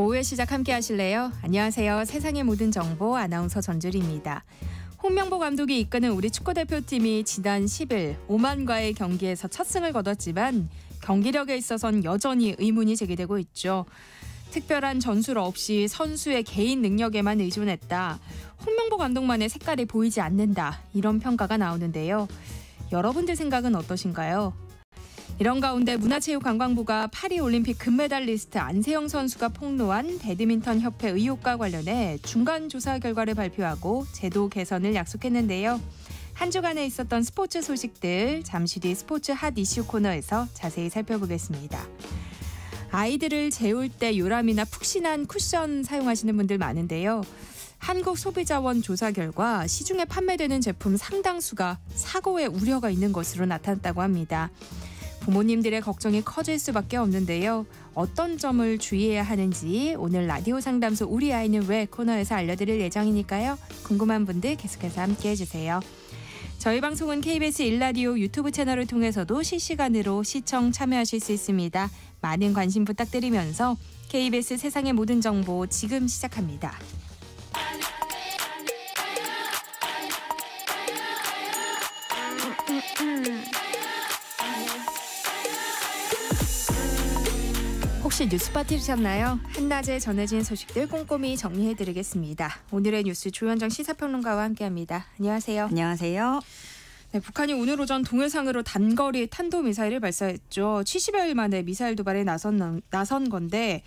오후의 시작 함께 하실래요? 안녕하세요. 세상의 모든 정보 아나운서 전주리입니다. 홍명보 감독이 이끄는 우리 축구대표팀이 지난 10일 오만과의 경기에서 첫 승을 거뒀지만 경기력에 있어선 여전히 의문이 제기되고 있죠. 특별한 전술 없이 선수의 개인 능력에만 의존했다. 홍명보 감독만의 색깔이 보이지 않는다. 이런 평가가 나오는데요. 여러분들 생각은 어떠신가요? 이런 가운데 문화체육관광부가 파리올림픽 금메달리스트 안세영 선수가 폭로한 배드민턴 협회 의혹과 관련해 중간 조사 결과를 발표하고 제도 개선을 약속했는데요. 한 주간에 있었던 스포츠 소식들 잠시 뒤 스포츠 핫 이슈 코너에서 자세히 살펴보겠습니다. 아이들을 재울 때 요람이나 푹신한 쿠션 사용하시는 분들 많은데요. 한국소비자원 조사 결과 시중에 판매되는 제품 상당수가 사고의 우려가 있는 것으로 나타났다고 합니다. 부모님들의 걱정이 커질 수밖에 없는데요. 어떤 점을 주의해야 하는지 오늘 라디오 상담소 우리 아이는 왜 코너에서 알려드릴 예정이니까요. 궁금한 분들 계속해서 함께해 주세요. 저희 방송은 KBS 1라디오 유튜브 채널을 통해서도 실시간으로 시청 참여하실 수 있습니다. 많은 관심 부탁드리면서 KBS 세상의 모든 정보 지금 시작합니다. 혹시 뉴스 빠뜨리셨나요? 한낮에 전해진 소식들 꼼꼼히 정리해드리겠습니다. 오늘의 뉴스 조현정 시사평론가와 함께합니다. 안녕하세요. 안녕하세요. 네, 북한이 오늘 오전 동해상으로 단거리 탄도미사일을 발사했죠. 70여일 만에 미사일 도발에 나선 건데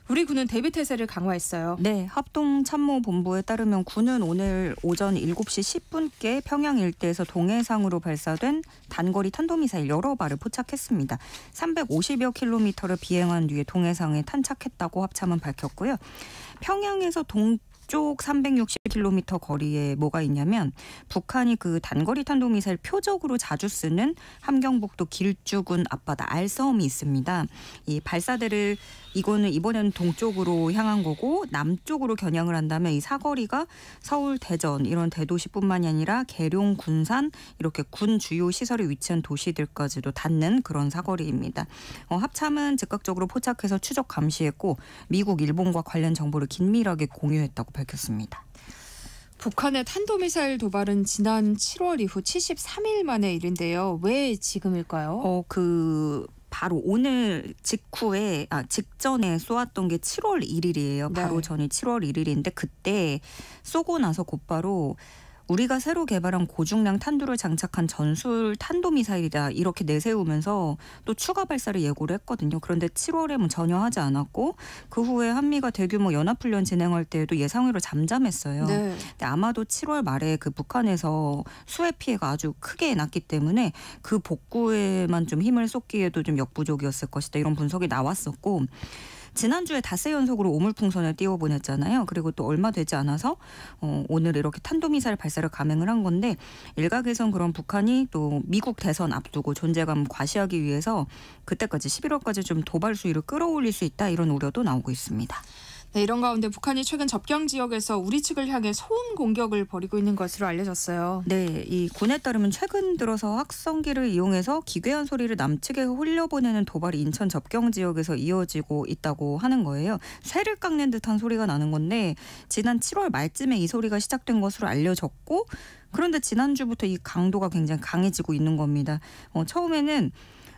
우리 군은 대비태세를 강화했어요. 네, 합동참모본부에 따르면 군은 오늘 오전 7시 10분께 평양 일대에서 동해상으로 발사된 단거리 탄도미사일 여러 발을 포착했습니다. 350여 킬로미터를 비행한 뒤에 동해상에 탄착했다고 합참은 밝혔고요. 평양에서 동쪽 360km 거리에 뭐가 있냐면 북한이 그 단거리 탄도미사일 표적으로 자주 쓰는 함경북도 길주군 앞바다 알섬이 있습니다. 이 발사대를 이번에는 동쪽으로 향한 거고 남쪽으로 겨냥을 한다면 이 사거리가 서울, 대전 이런 대도시뿐만이 아니라 계룡, 군산 이렇게 군 주요 시설이 위치한 도시들까지도 닿는 그런 사거리입니다. 합참은 즉각적으로 포착해서 추적 감시했고 미국, 일본과 관련 정보를 긴밀하게 공유했다고 밝혔습니다. 북한의 탄도미사일 도발은 지난 7월 이후 73일 만의 일인데요. 왜 지금일까요? 바로 오늘 직전에 쏘았던 게 7월 1일이에요. 바로 전이 7월 1일인데 그때 쏘고 나서 곧바로 우리가 새로 개발한 고중량 탄두를 장착한 전술 탄도미사일이다 이렇게 내세우면서 또 추가 발사를 예고를 했거든요. 그런데 7월에 전혀 하지 않았고 그 후에 한미가 대규모 연합훈련 진행할 때에도 예상외로 잠잠했어요. 네. 근데 아마도 7월 말에 그 북한에서 수해 피해가 아주 크게 났기 때문에 그 복구에만 좀 힘을 쏟기에도 좀 역부족이었을 것이다 이런 분석이 나왔었고 지난주에 닷새 연속으로 오물풍선을 띄워보냈잖아요. 그리고 또 얼마 되지 않아서 오늘 이렇게 탄도미사일 발사를 감행을 한 건데 일각에선 그런 북한이 또 미국 대선 앞두고 존재감 과시하기 위해서 그때까지 11월까지 좀 도발 수위를 끌어올릴 수 있다 이런 우려도 나오고 있습니다. 네, 이런 가운데 북한이 최근 접경 지역에서 우리 측을 향해 소음 공격을 벌이고 있는 것으로 알려졌어요. 네, 이 군에 따르면 최근 들어서 확성기를 이용해서 기괴한 소리를 남측에 흘려보내는 도발이 인천 접경 지역에서 이어지고 있다고 하는 거예요. 쇠를 깎는 듯한 소리가 나는 건데 지난 7월 말쯤에 이 소리가 시작된 것으로 알려졌고 그런데 지난주부터 이 강도가 굉장히 강해지고 있는 겁니다. 처음에는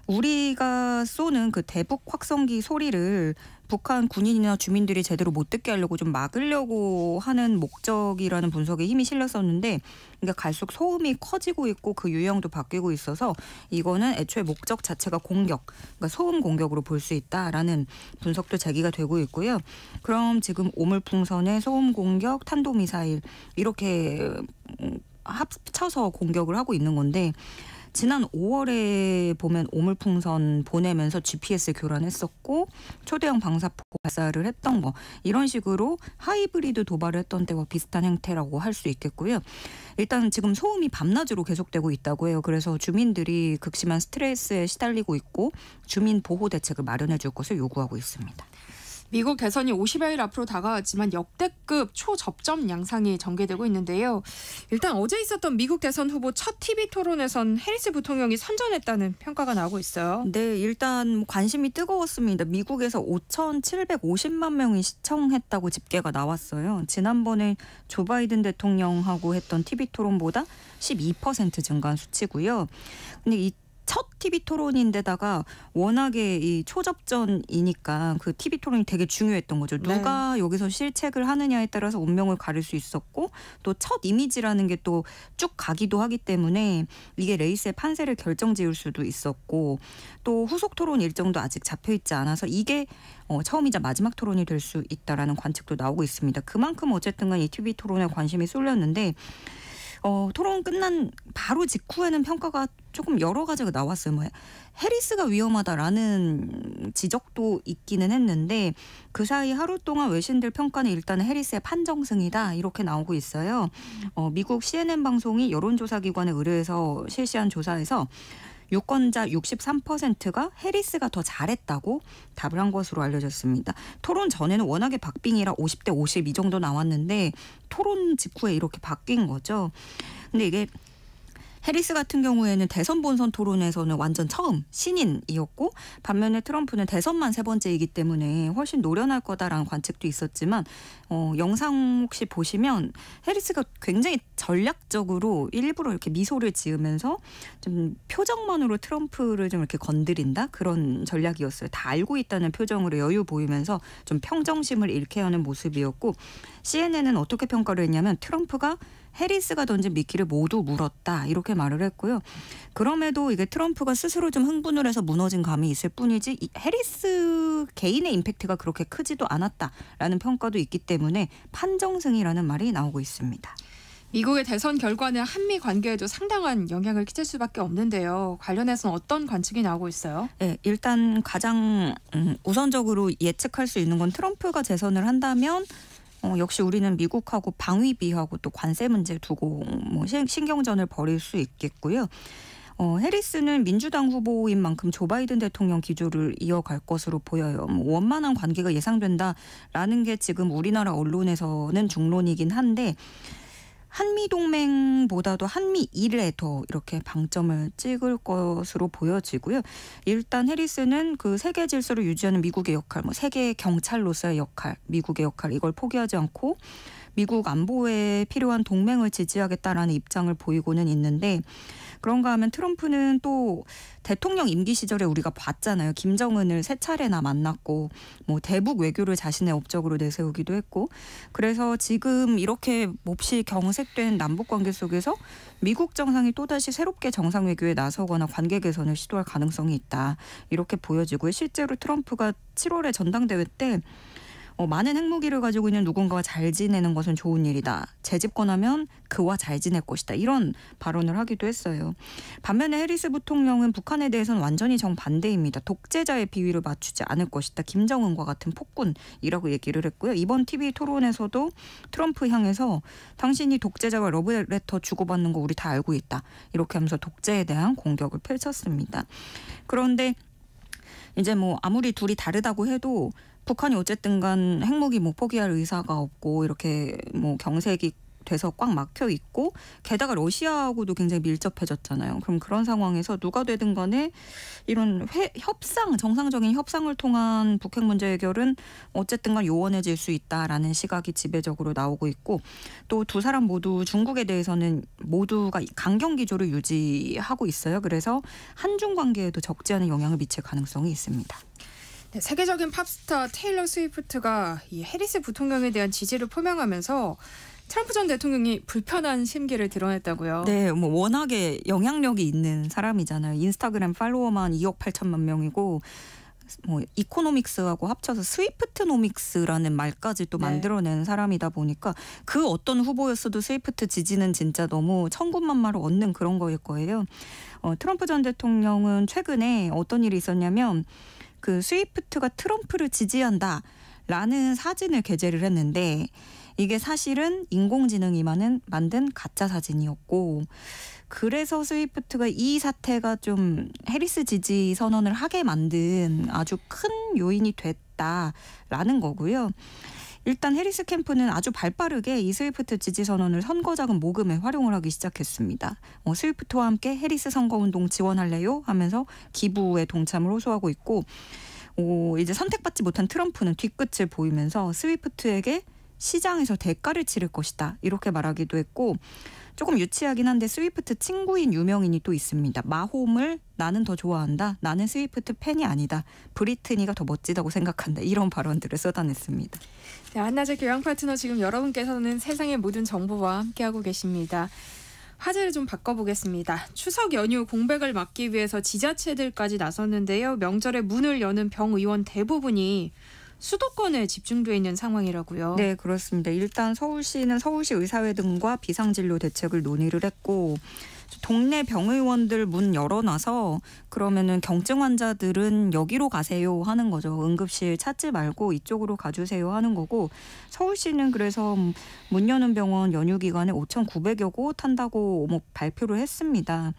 우리가 쏘는 그 대북 확성기 소리를 북한 군인이나 주민들이 제대로 못 듣게 하려고 좀 막으려고 하는 목적이라는 분석에 힘이 실렸었는데 그러니까 갈수록 소음이 커지고 있고 그 유형도 바뀌고 있어서 이거는 애초에 목적 자체가 공격, 그러니까 소음 공격으로 볼 수 있다라는 분석도 제기가 되고 있고요. 그럼 지금 오물풍선의 소음 공격, 탄도미사일 이렇게 합쳐서 공격을 하고 있는 건데 지난 5월에 보면 오물풍선 보내면서 GPS 교란했었고 초대형 방사포 발사를 했던 거 이런 식으로 하이브리드 도발을 했던 때와 비슷한 형태라고 할 수 있겠고요. 일단 지금 소음이 밤낮으로 계속되고 있다고 해요. 그래서 주민들이 극심한 스트레스에 시달리고 있고 주민 보호 대책을 마련해 줄 것을 요구하고 있습니다. 미국 대선이 50여일 앞으로 다가왔지만 역대급 초접점 양상이 전개되고 있는데요. 일단 어제 있었던 미국 대선 후보 첫 TV 토론에선 해리스 부통령이 선전했다는 평가가 나오고 있어요. 네, 일단 관심이 뜨거웠습니다. 미국에서 5,750만 명이 시청했다고 집계가 나왔어요. 지난번에 조 바이든 대통령하고 했던 TV 토론보다 12% 증가한 수치고요. 근데 이 첫 TV 토론인데다가 워낙에 이 초접전이니까 그 TV 토론이 되게 중요했던 거죠. 누가 여기서 실책을 하느냐에 따라서 운명을 가릴 수 있었고 또 첫 이미지라는 게 또 쭉 가기도 하기 때문에 이게 레이스의 판세를 결정지을 수도 있었고 또 후속 토론 일정도 아직 잡혀있지 않아서 이게 처음이자 마지막 토론이 될 수 있다라는 관측도 나오고 있습니다. 그만큼 어쨌든 간 이 TV 토론에 관심이 쏠렸는데 토론 끝난 바로 직후에는 평가가 조금 여러 가지가 나왔어요. 뭐 해리스가 위험하다라는 지적도 있기는 했는데 그 사이 하루 동안 외신들 평가는 일단은 해리스의 판정승이다 이렇게 나오고 있어요. 미국 CNN 방송이 여론조사 기관에 의뢰해서 실시한 조사에서 유권자 63%가 해리스가 더 잘했다고 답을 한 것으로 알려졌습니다. 토론 전에는 워낙에 박빙이라 50대 50 이 정도 나왔는데 토론 직후에 이렇게 바뀐 거죠. 근데 이게 해리스 같은 경우에는 대선 본선 토론에서는 완전 처음 신인이었고 반면에 트럼프는 대선만 3번째이기 때문에 훨씬 노련할 거다라는 관측도 있었지만 영상 혹시 보시면 해리스가 굉장히 전략적으로 일부러 이렇게 미소를 지으면서 좀 표정만으로 트럼프를 좀 이렇게 건드린다 그런 전략이었어요. 다 알고 있다는 표정으로 여유 보이면서 좀 평정심을 잃게 하는 모습이었고 CNN은 어떻게 평가를 했냐면 트럼프가 해리스가 던진 미끼를 모두 물었다 이렇게 말을 했고요. 그럼에도 이게 트럼프가 스스로 좀 흥분을 해서 무너진 감이 있을 뿐이지 해리스 개인의 임팩트가 그렇게 크지도 않았다라는 평가도 있기 때문에 판정승이라는 말이 나오고 있습니다. 미국의 대선 결과는 한미 관계에도 상당한 영향을 끼칠 수밖에 없는데요. 관련해서는 어떤 관측이 나오고 있어요? 네, 일단 가장 우선적으로 예측할 수 있는 건 트럼프가 재선을 한다면 역시 우리는 미국하고 방위비하고 또 관세 문제 두고 뭐 신경전을 벌일 수 있겠고요. 해리스는 민주당 후보인 만큼 조 바이든 대통령 기조를 이어갈 것으로 보여요. 원만한 관계가 예상된다라는 게 지금 우리나라 언론에서는 중론이긴 한데 한미동맹보다도 한미일에 더 이렇게 방점을 찍을 것으로 보여지고요. 일단 해리스는 그 세계 질서를 유지하는 미국의 역할, 뭐 세계 경찰로서의 역할, 미국의 역할 이걸 포기하지 않고 미국 안보에 필요한 동맹을 지지하겠다라는 입장을 보이고는 있는데 그런가 하면 트럼프는 또 대통령 임기 시절에 우리가 봤잖아요. 김정은을 3차례나 만났고 뭐 대북 외교를 자신의 업적으로 내세우기도 했고 그래서 지금 이렇게 몹시 경색된 남북관계 속에서 미국 정상이 또다시 새롭게 정상 외교에 나서거나 관계 개선을 시도할 가능성이 있다. 이렇게 보여지고요. 실제로 트럼프가 7월에 전당대회 때 많은 핵무기를 가지고 있는 누군가와 잘 지내는 것은 좋은 일이다. 재집권하면 그와 잘 지낼 것이다. 이런 발언을 하기도 했어요. 반면에 해리스 부통령은 북한에 대해서는 완전히 정반대입니다. 독재자의 비위를 맞추지 않을 것이다. 김정은과 같은 폭군이라고 얘기를 했고요. 이번 TV 토론에서도 트럼프 향해서 당신이 독재자와 러브레터 주고받는 거 우리 다 알고 있다. 이렇게 하면서 독재에 대한 공격을 펼쳤습니다. 그런데 이제 뭐 아무리 둘이 다르다고 해도 북한이 어쨌든 간 핵무기 뭐 포기할 의사가 없고 이렇게 뭐 경색이 돼서 꽉 막혀 있고 게다가 러시아하고도 굉장히 밀접해졌잖아요. 그럼 그런 상황에서 누가 되든 간에 이런 협상, 정상적인 협상을 통한 북핵 문제 해결은 어쨌든 간 요원해질 수 있다라는 시각이 지배적으로 나오고 있고 또 두 사람 모두 중국에 대해서는 모두가 강경 기조를 유지하고 있어요. 그래서 한중 관계에도 적지 않은 영향을 미칠 가능성이 있습니다. 네, 세계적인 팝스타 테일러 스위프트가 이 해리스 부통령에 대한 지지를 표명하면서 트럼프 전 대통령이 불편한 심기를 드러냈다고요. 네, 뭐 워낙에 영향력이 있는 사람이잖아요. 인스타그램 팔로워만 2억 8천만 명이고 뭐 이코노믹스하고 합쳐서 스위프트노믹스라는 말까지 또 만들어낸 사람이다 보니까 그 어떤 후보였어도 스위프트 지지는 진짜 너무 천군만마를 얻는 그런 거일 거예요. 트럼프 전 대통령은 최근에 어떤 일이 있었냐면 그 스위프트가 트럼프를 지지한다라는 사진을 게재를 했는데 이게 사실은 인공지능이 만든 가짜 사진이었고 그래서 스위프트가 이 사태가 좀 해리스 지지 선언을 하게 만든 아주 큰 요인이 됐다라는 거고요. 일단 해리스 캠프는 아주 발빠르게 이 스위프트 지지 선언을 선거자금 모금에 활용을 하기 시작했습니다. 스위프트와 함께 해리스 선거운동 지원할래요? 하면서 기부에 동참을 호소하고 있고 이제 선택받지 못한 트럼프는 뒤끝을 보이면서 스위프트에게 시장에서 대가를 치를 것이다 이렇게 말하기도 했고 조금 유치하긴 한데 스위프트 친구인 유명인이 또 있습니다. 마홈을 나는 더 좋아한다. 나는 스위프트 팬이 아니다. 브리트니가 더 멋지다고 생각한다. 이런 발언들을 쏟아냈습니다. 네, 한낮의 교양 파트너 지금 여러분께서는 세상의 모든 정보와 함께하고 계십니다. 화제를 좀 바꿔보겠습니다. 추석 연휴 공백을 막기 위해서 지자체들까지 나섰는데요. 명절에 문을 여는 병의원 대부분이 수도권에 집중돼 있는 상황이라고요. 네, 그렇습니다. 일단 서울시는 서울시 의사회 등과 비상진료 대책을 논의를 했고 동네 병의원들 문 열어놔서 그러면은 경증 환자들은 여기로 가세요 하는 거죠. 응급실 찾지 말고 이쪽으로 가주세요 하는 거고 서울시는 그래서 문 여는 병원 연휴 기간에 5,900여 곳 한다고 발표를 했습니다.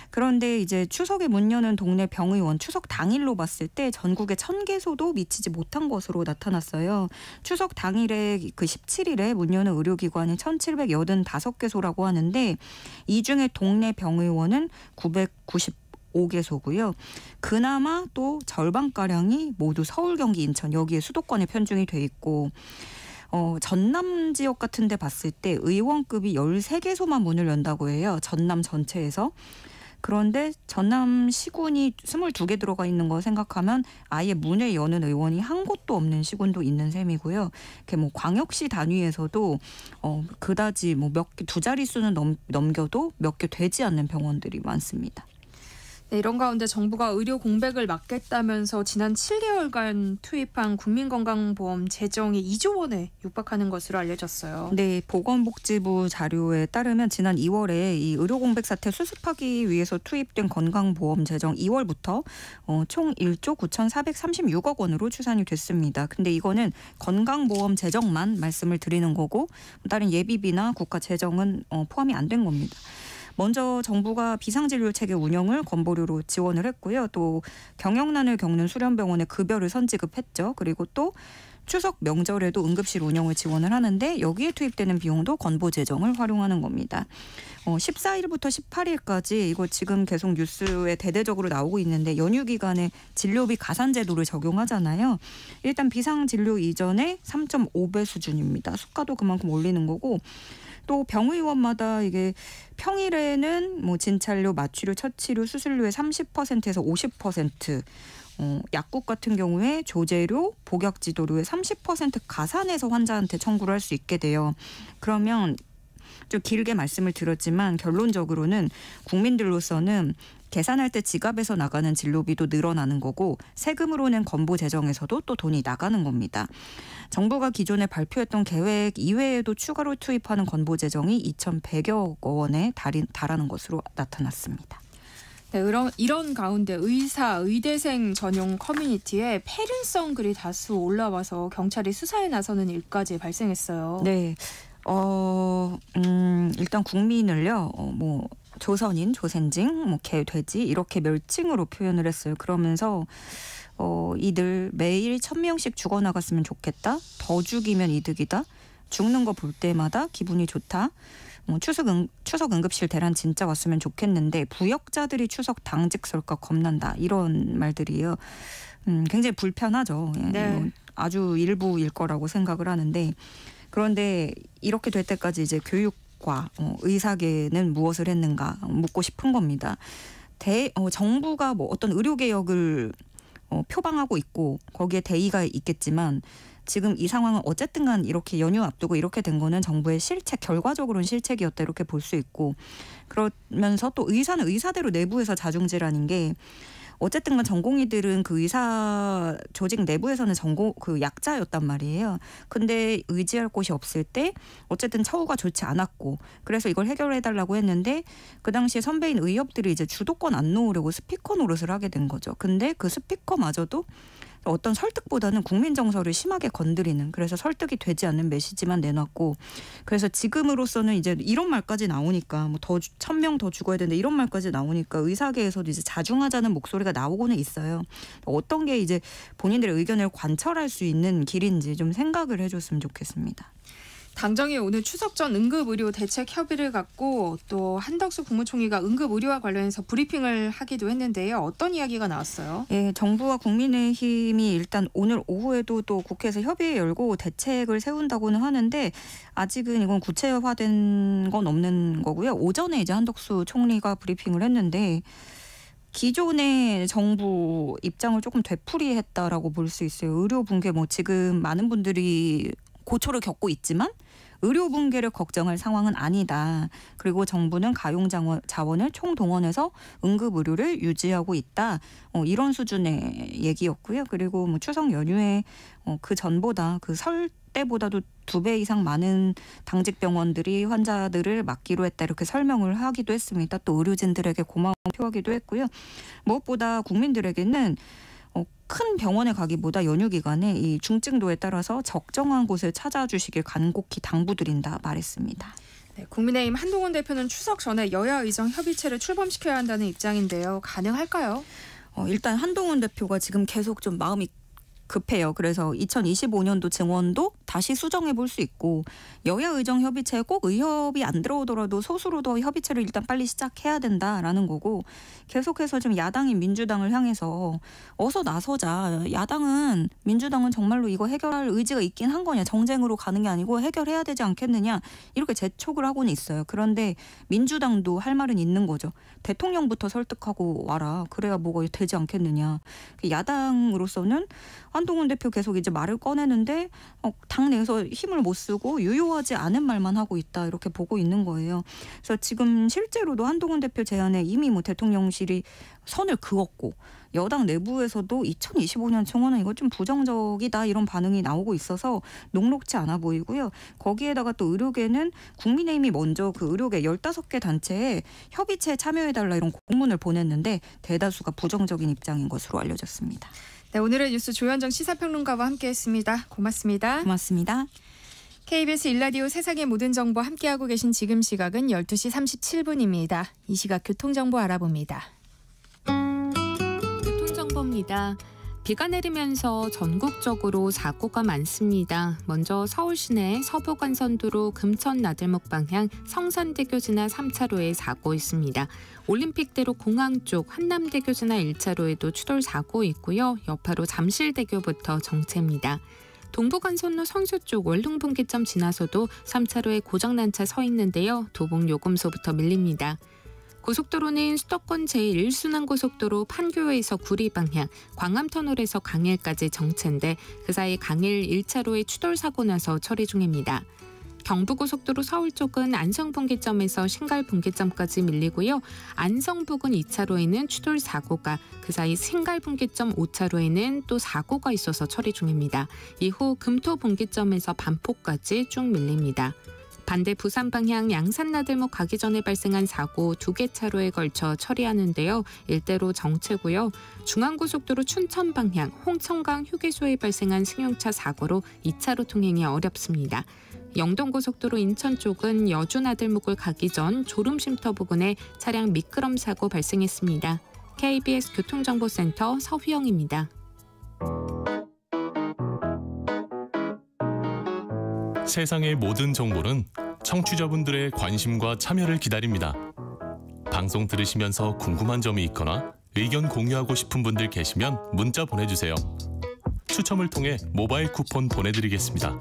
그런데 이제 추석에 문 여는 동네 병의원 추석 당일로 봤을 때 전국에 1,000개소도 미치지 못한 것으로 나타났어요. 추석 당일에 그 17일에 문 여는 의료기관이 1,785개소라고 하는데 이 중에 동네 병의원은 995개소고요. 그나마 또 절반가량이 모두 서울, 경기, 인천 여기에 수도권에 편중이 돼 있고 전남 지역 같은 데 봤을 때 의원급이 13개소만 문을 연다고 해요. 전남 전체에서. 그런데 전남 시군이 22개 들어가 있는 거 생각하면 아예 문을 여는 의원이 한 곳도 없는 시군도 있는 셈이고요. 이렇게 광역시 단위에서도 그다지 두 자릿수는 넘겨도 몇 개 되지 않는 병원들이 많습니다. 네, 이런 가운데 정부가 의료 공백을 막겠다면서 지난 7개월간 투입한 국민건강보험 재정이 2조 원에 육박하는 것으로 알려졌어요. 네, 보건복지부 자료에 따르면 지난 2월에 이 의료 공백 사태 수습하기 위해서 투입된 건강보험 재정 2월부터 총 1조 9,436억 원으로 추산이 됐습니다. 근데 이거는 건강보험 재정만 말씀을 드리는 거고 다른 예비비나 국가 재정은 포함이 안 된 겁니다. 먼저 정부가 비상진료 체계 운영을 건보료로 지원을 했고요. 또 경영난을 겪는 수련병원에 급여를 선지급했죠. 그리고 또 추석 명절에도 응급실 운영을 지원을 하는데 여기에 투입되는 비용도 건보 재정을 활용하는 겁니다. 14일부터 18일까지 이거 지금 계속 뉴스에 대대적으로 나오고 있는데 연휴 기간에 진료비 가산 제도를 적용하잖아요. 일단 비상진료 이전에 3.5배 수준입니다. 수가도 그만큼 올리는 거고 또 병의원마다 이게 평일에는 진찰료, 마취료, 처치료, 수술료의 30%에서 50%, 약국 같은 경우에 조제료, 복약지도료의 30% 가산해서 환자한테 청구를 할 수 있게 돼요. 그러면 좀 길게 말씀을 드렸지만 결론적으로는 국민들로서는 계산할 때 지갑에서 나가는 진료비도 늘어나는 거고 세금으로 낸 건보 재정에서도 또 돈이 나가는 겁니다. 정부가 기존에 발표했던 계획 이외에도 추가로 투입하는 건보 재정이 2,100여 원에 달하는 것으로 나타났습니다. 네, 이런 가운데 의대생 전용 커뮤니티에 패륜성 글이 다수 올라와서 경찰이 수사에 나서는 일까지 발생했어요. 네. 일단 국민을요, 조선인, 조센징, 개, 돼지 이렇게 멸칭으로 표현을 했어요. 그러면서 이들 매일 1,000명씩 죽어나갔으면 좋겠다. 더 죽이면 이득이다. 죽는 거 볼 때마다 기분이 좋다. 추석 응급실 대란 진짜 왔으면 좋겠는데 부역자들이 추석 당직 설까 겁난다. 이런 말들이에요. 굉장히 불편하죠. 네. 아주 일부일 거라고 생각을 하는데 그런데 이렇게 될 때까지 이제 교육과 의사계는 무엇을 했는가 묻고 싶은 겁니다. 정부가 어떤 의료개혁을 표방하고 있고 거기에 대의가 있겠지만 지금 이 상황은 어쨌든 간 이렇게 연휴 앞두고 이렇게 된 거는 정부의 실책, 결과적으로는 실책이었다 이렇게 볼 수 있고 그러면서 또 의사는 의사대로 내부에서 자중질환인 게 어쨌든 간 전공의들은 그 의사 조직 내부에서는 그 약자였단 말이에요. 근데 의지할 곳이 없을 때 어쨌든 처우가 좋지 않았고 그래서 이걸 해결해달라고 했는데 그 당시에 선배인 의협들이 이제 주도권 안 놓으려고 스피커 노릇을 하게 된 거죠. 근데 그 스피커마저도 어떤 설득보다는 국민 정서를 심하게 건드리는, 그래서 설득이 되지 않는 메시지만 내놨고, 그래서 지금으로서는 이제 이런 말까지 나오니까 뭐 더 1,000명 더 죽어야 되는데 이런 말까지 나오니까 의사계에서도 이제 자중하자는 목소리가 나오고는 있어요. 어떤 게 이제 본인들의 의견을 관철할 수 있는 길인지 좀 생각을 해줬으면 좋겠습니다. 당정이 오늘 추석 전 응급의료 대책 협의를 갖고 또 한덕수 국무총리가 응급의료와 관련해서 브리핑을 하기도 했는데요. 어떤 이야기가 나왔어요? 예, 정부와 국민의힘이 일단 오늘 오후에도 또 국회에서 협의회 열고 대책을 세운다고는 하는데 아직은 이건 구체화된 건 없는 거고요. 오전에 이제 한덕수 총리가 브리핑을 했는데 기존의 정부 입장을 조금 되풀이했다라고 볼 수 있어요. 의료 붕괴 뭐 지금 많은 분들이 고초를 겪고 있지만 의료 붕괴를 걱정할 상황은 아니다. 그리고 정부는 가용 자원을 총동원해서 응급 의료를 유지하고 있다. 이런 수준의 얘기였고요. 그리고 뭐 추석 연휴에 그 전보다 그 설 때보다도 2배 이상 많은 당직 병원들이 환자들을 맡기로 했다. 이렇게 설명을 하기도 했습니다. 또 의료진들에게 고마움을 표하기도 했고요. 무엇보다 국민들에게는 큰 병원에 가기보다 연휴 기간에 이 중증도에 따라서 적정한 곳을 찾아주시길 간곡히 당부드린다 말했습니다. 네, 국민의힘 한동훈 대표는 추석 전에 여야 의정 협의체를 출범시켜야 한다는 입장인데요. 가능할까요? 일단 한동훈 대표가 지금 계속 좀 마음이 급해요. 그래서 2025년도 증원도 다시 수정해 볼 수 있고 여야 의정 협의체에 꼭 의협이 안 들어오더라도 소수로도 협의체를 일단 빨리 시작해야 된다라는 거고 계속해서 좀 야당인 민주당을 향해서 어서 나서자. 야당은 민주당은 정말로 이거 해결할 의지가 있긴 한 거냐. 정쟁으로 가는 게 아니고 해결해야 되지 않겠느냐. 이렇게 재촉을 하고는 있어요. 그런데 민주당도 할 말은 있는 거죠. 대통령부터 설득하고 와라. 그래야 뭐가 되지 않겠느냐. 야당으로서는 한동훈 대표 계속 이제 말을 꺼내는데 당내에서 힘을 못 쓰고 유효하지 않은 말만 하고 있다 이렇게 보고 있는 거예요. 그래서 지금 실제로도 한동훈 대표 제안에 이미 뭐 대통령실이 선을 그었고 여당 내부에서도 2025년 총선은 이거 좀 부정적이다 이런 반응이 나오고 있어서 녹록지 않아 보이고요. 거기에다가 또 의료계는 국민의힘이 먼저 그 의료계 15개 단체에 협의체에 참여해달라 이런 공문을 보냈는데 대다수가 부정적인 입장인 것으로 알려졌습니다. 네, 오늘의 뉴스 조현정 시사평론가와 함께했습니다. 고맙습니다. 고맙습니다. KBS 1라디오 세상의 모든 정보 함께하고 계신 지금 시각은 12시 37분입니다. 이 시각 교통정보 알아봅니다. 교통정보입니다. 비가 내리면서 전국적으로 사고가 많습니다. 먼저 서울 시내 서부간선도로 금천 나들목 방향 성산대교 지나 3차로에 사고 있습니다. 올림픽대로 공항 쪽 한남대교 지나 1차로에도 추돌 사고 있고요. 여파로 잠실대교부터 정체입니다. 동부간선로 성수 쪽 월릉분기점 지나서도 3차로에 고장난 차 서 있는데요. 도봉요금소부터 밀립니다. 고속도로는 수도권 제1순환고속도로 판교에서 구리 방향, 광암터널에서 강일까지 정체인데 그 사이 강일 1차로에 추돌 사고 나서 처리 중입니다. 경부고속도로 서울 쪽은 안성분기점에서 신갈분기점까지 밀리고요. 안성 부근 2차로에는 추돌 사고가, 그 사이 신갈분기점 5차로에는 또 사고가 있어서 처리 중입니다. 이후 금토분기점에서 반포까지 쭉 밀립니다. 반대 부산 방향 양산나들목 가기 전에 발생한 사고 2개 차로에 걸쳐 처리하는데요. 일대로 정체고요. 중앙고속도로 춘천 방향 홍천강 휴게소에 발생한 승용차 사고로 2차로 통행이 어렵습니다. 영동고속도로 인천 쪽은 여주나들목을 가기 전 졸음쉼터 부근에 차량 미끄럼 사고 발생했습니다. KBS 교통정보센터 서휘영입니다. 세상의 모든 정보는 청취자분들의 관심과 참여를 기다립니다. 방송 들으시면서 궁금한 점이 있거나 의견 공유하고 싶은 분들 계시면 문자 보내주세요. 추첨을 통해 모바일 쿠폰 보내드리겠습니다.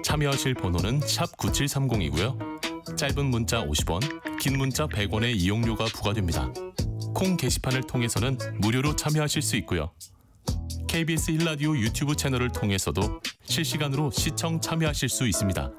참여하실 번호는 샵 9730이고요. 짧은 문자 50원, 긴 문자 100원의 이용료가 부과됩니다. 콩 게시판을 통해서는 무료로 참여하실 수 있고요. KBS 1라디오 유튜브 채널을 통해서도 실시간으로 시청 참여하실 수 있습니다.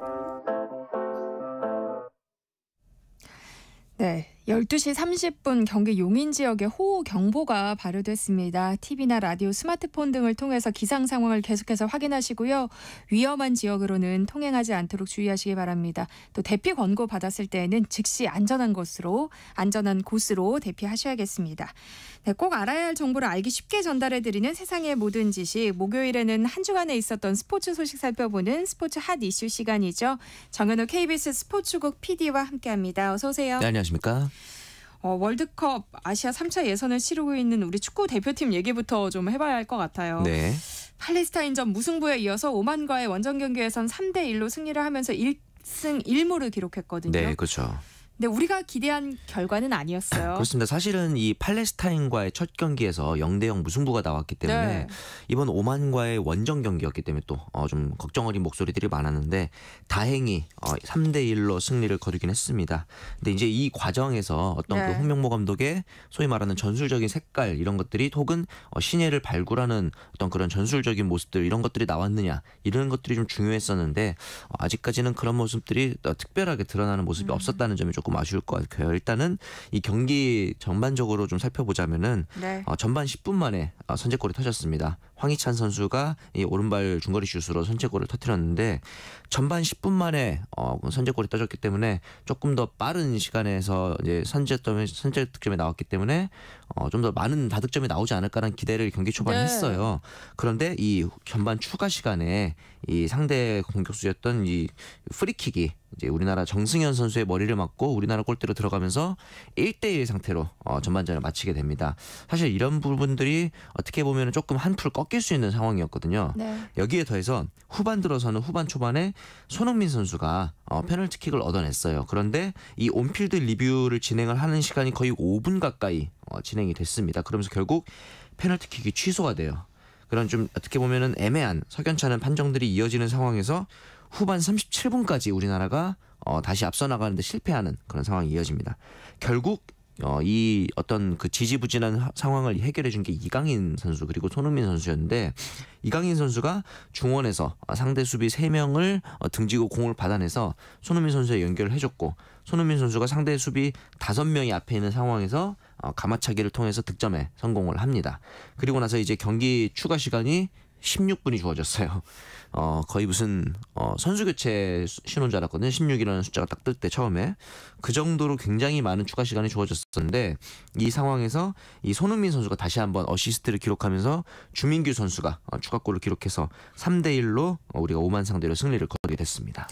네, 12시 30분 경기 용인 지역에 호우경보가 발효됐습니다. TV나 라디오, 스마트폰 등을 통해서 기상 상황을 계속해서 확인하시고요. 위험한 지역으로는 통행하지 않도록 주의하시기 바랍니다. 또 대피 권고 받았을 때에는 즉시 안전한 곳으로 대피하셔야겠습니다. 네, 꼭 알아야 할 정보를 알기 쉽게 전달해드리는 세상의 모든 지식. 목요일에는 한 주간에 있었던 스포츠 소식 살펴보는 스포츠 핫 이슈 시간이죠. 정현우 KBS 스포츠국 PD와 함께합니다. 어서 오세요. 네, 안녕하십니까. 월드컵 아시아 3차 예선을 치르고 있는 우리 축구 대표팀 얘기부터 좀 해봐야 할 것 같아요. 네. 팔레스타인전 무승부에 이어서 오만과의 원정 경기에선 3대1로 승리를 하면서 1승 1무를 기록했거든요. 네, 그렇죠. 근데 우리가 기대한 결과는 아니었어요. 그렇습니다. 사실은 이 팔레스타인과의 첫 경기에서 0대0 무승부가 나왔기 때문에 네. 이번 오만과의 원정 경기였기 때문에 또 좀 걱정 어린 목소리들이 많았는데 다행히 3대1로 승리를 거두긴 했습니다. 근데 이제 이 과정에서 어떤 네. 그 홍명보 감독의 소위 말하는 전술적인 색깔 이런 것들이 혹은 신예를 발굴하는 어떤 그런 전술적인 모습들 이런 것들이 나왔느냐 이런 것들이 좀 중요했었는데 아직까지는 그런 모습들이 특별하게 드러나는 모습이 없었다는 점이 조금 아쉬울 것 같아요. 일단은 이 경기 전반적으로 좀 살펴보자면은 네. 전반 10분 만에 선제골이 터졌습니다. 황희찬 선수가 이 오른발 중거리 슛으로 선제골을 터뜨렸는데 전반 10분 만에 선제골이 터졌기 때문에 조금 더 빠른 시간에서 이제 선제 득점이 나왔기 때문에 좀 더 많은 다득점이 나오지 않을까라는 기대를 경기 초반에 네. 했어요. 그런데 이 전반 추가 시간에 이 상대 공격수였던 이 프리킥이 이제 우리나라 정승현 선수의 머리를 맞고 우리나라 골대로 들어가면서 1대1 상태로 전반전을 마치게 됩니다. 사실 이런 부분들이 어떻게 보면 조금 한풀 꺾일 수 있는 상황이었거든요. 네. 여기에 더해서 후반 들어서는 후반 초반에 손흥민 선수가 페널티킥을 얻어냈어요. 그런데 이 온필드 리뷰를 진행을 하는 시간이 거의 5분 가까이 진행이 됐습니다. 그러면서 결국 페널티킥이 취소가 돼요. 그런 좀 어떻게 보면은 애매한 석연찮은 판정들이 이어지는 상황에서 후반 37분까지 우리나라가 다시 앞서 나가는데 실패하는 그런 상황이 이어집니다. 결국 이 어떤 그 지지부진한 상황을 해결해 준 게 이강인 선수 그리고 손흥민 선수였는데 이강인 선수가 중원에서 상대 수비 3명을 등지고 공을 받아내서 손흥민 선수에 연결을 해줬고 손흥민 선수가 상대 수비 5명이 앞에 있는 상황에서 가마차기를 통해서 득점에 성공을 합니다. 그리고 나서 이제 경기 추가 시간이 16분이 주어졌어요. 거의 무슨 선수 교체 신호인 줄 알았거든요. 16이라는 숫자가 딱 뜰 때 처음에 그 정도로 굉장히 많은 추가 시간이 주어졌었는데 이 상황에서 이 손흥민 선수가 다시 한번 어시스트를 기록하면서 주민규 선수가 추가골을 기록해서 3대1로 우리가 오만 상대로 승리를 거두게 됐습니다.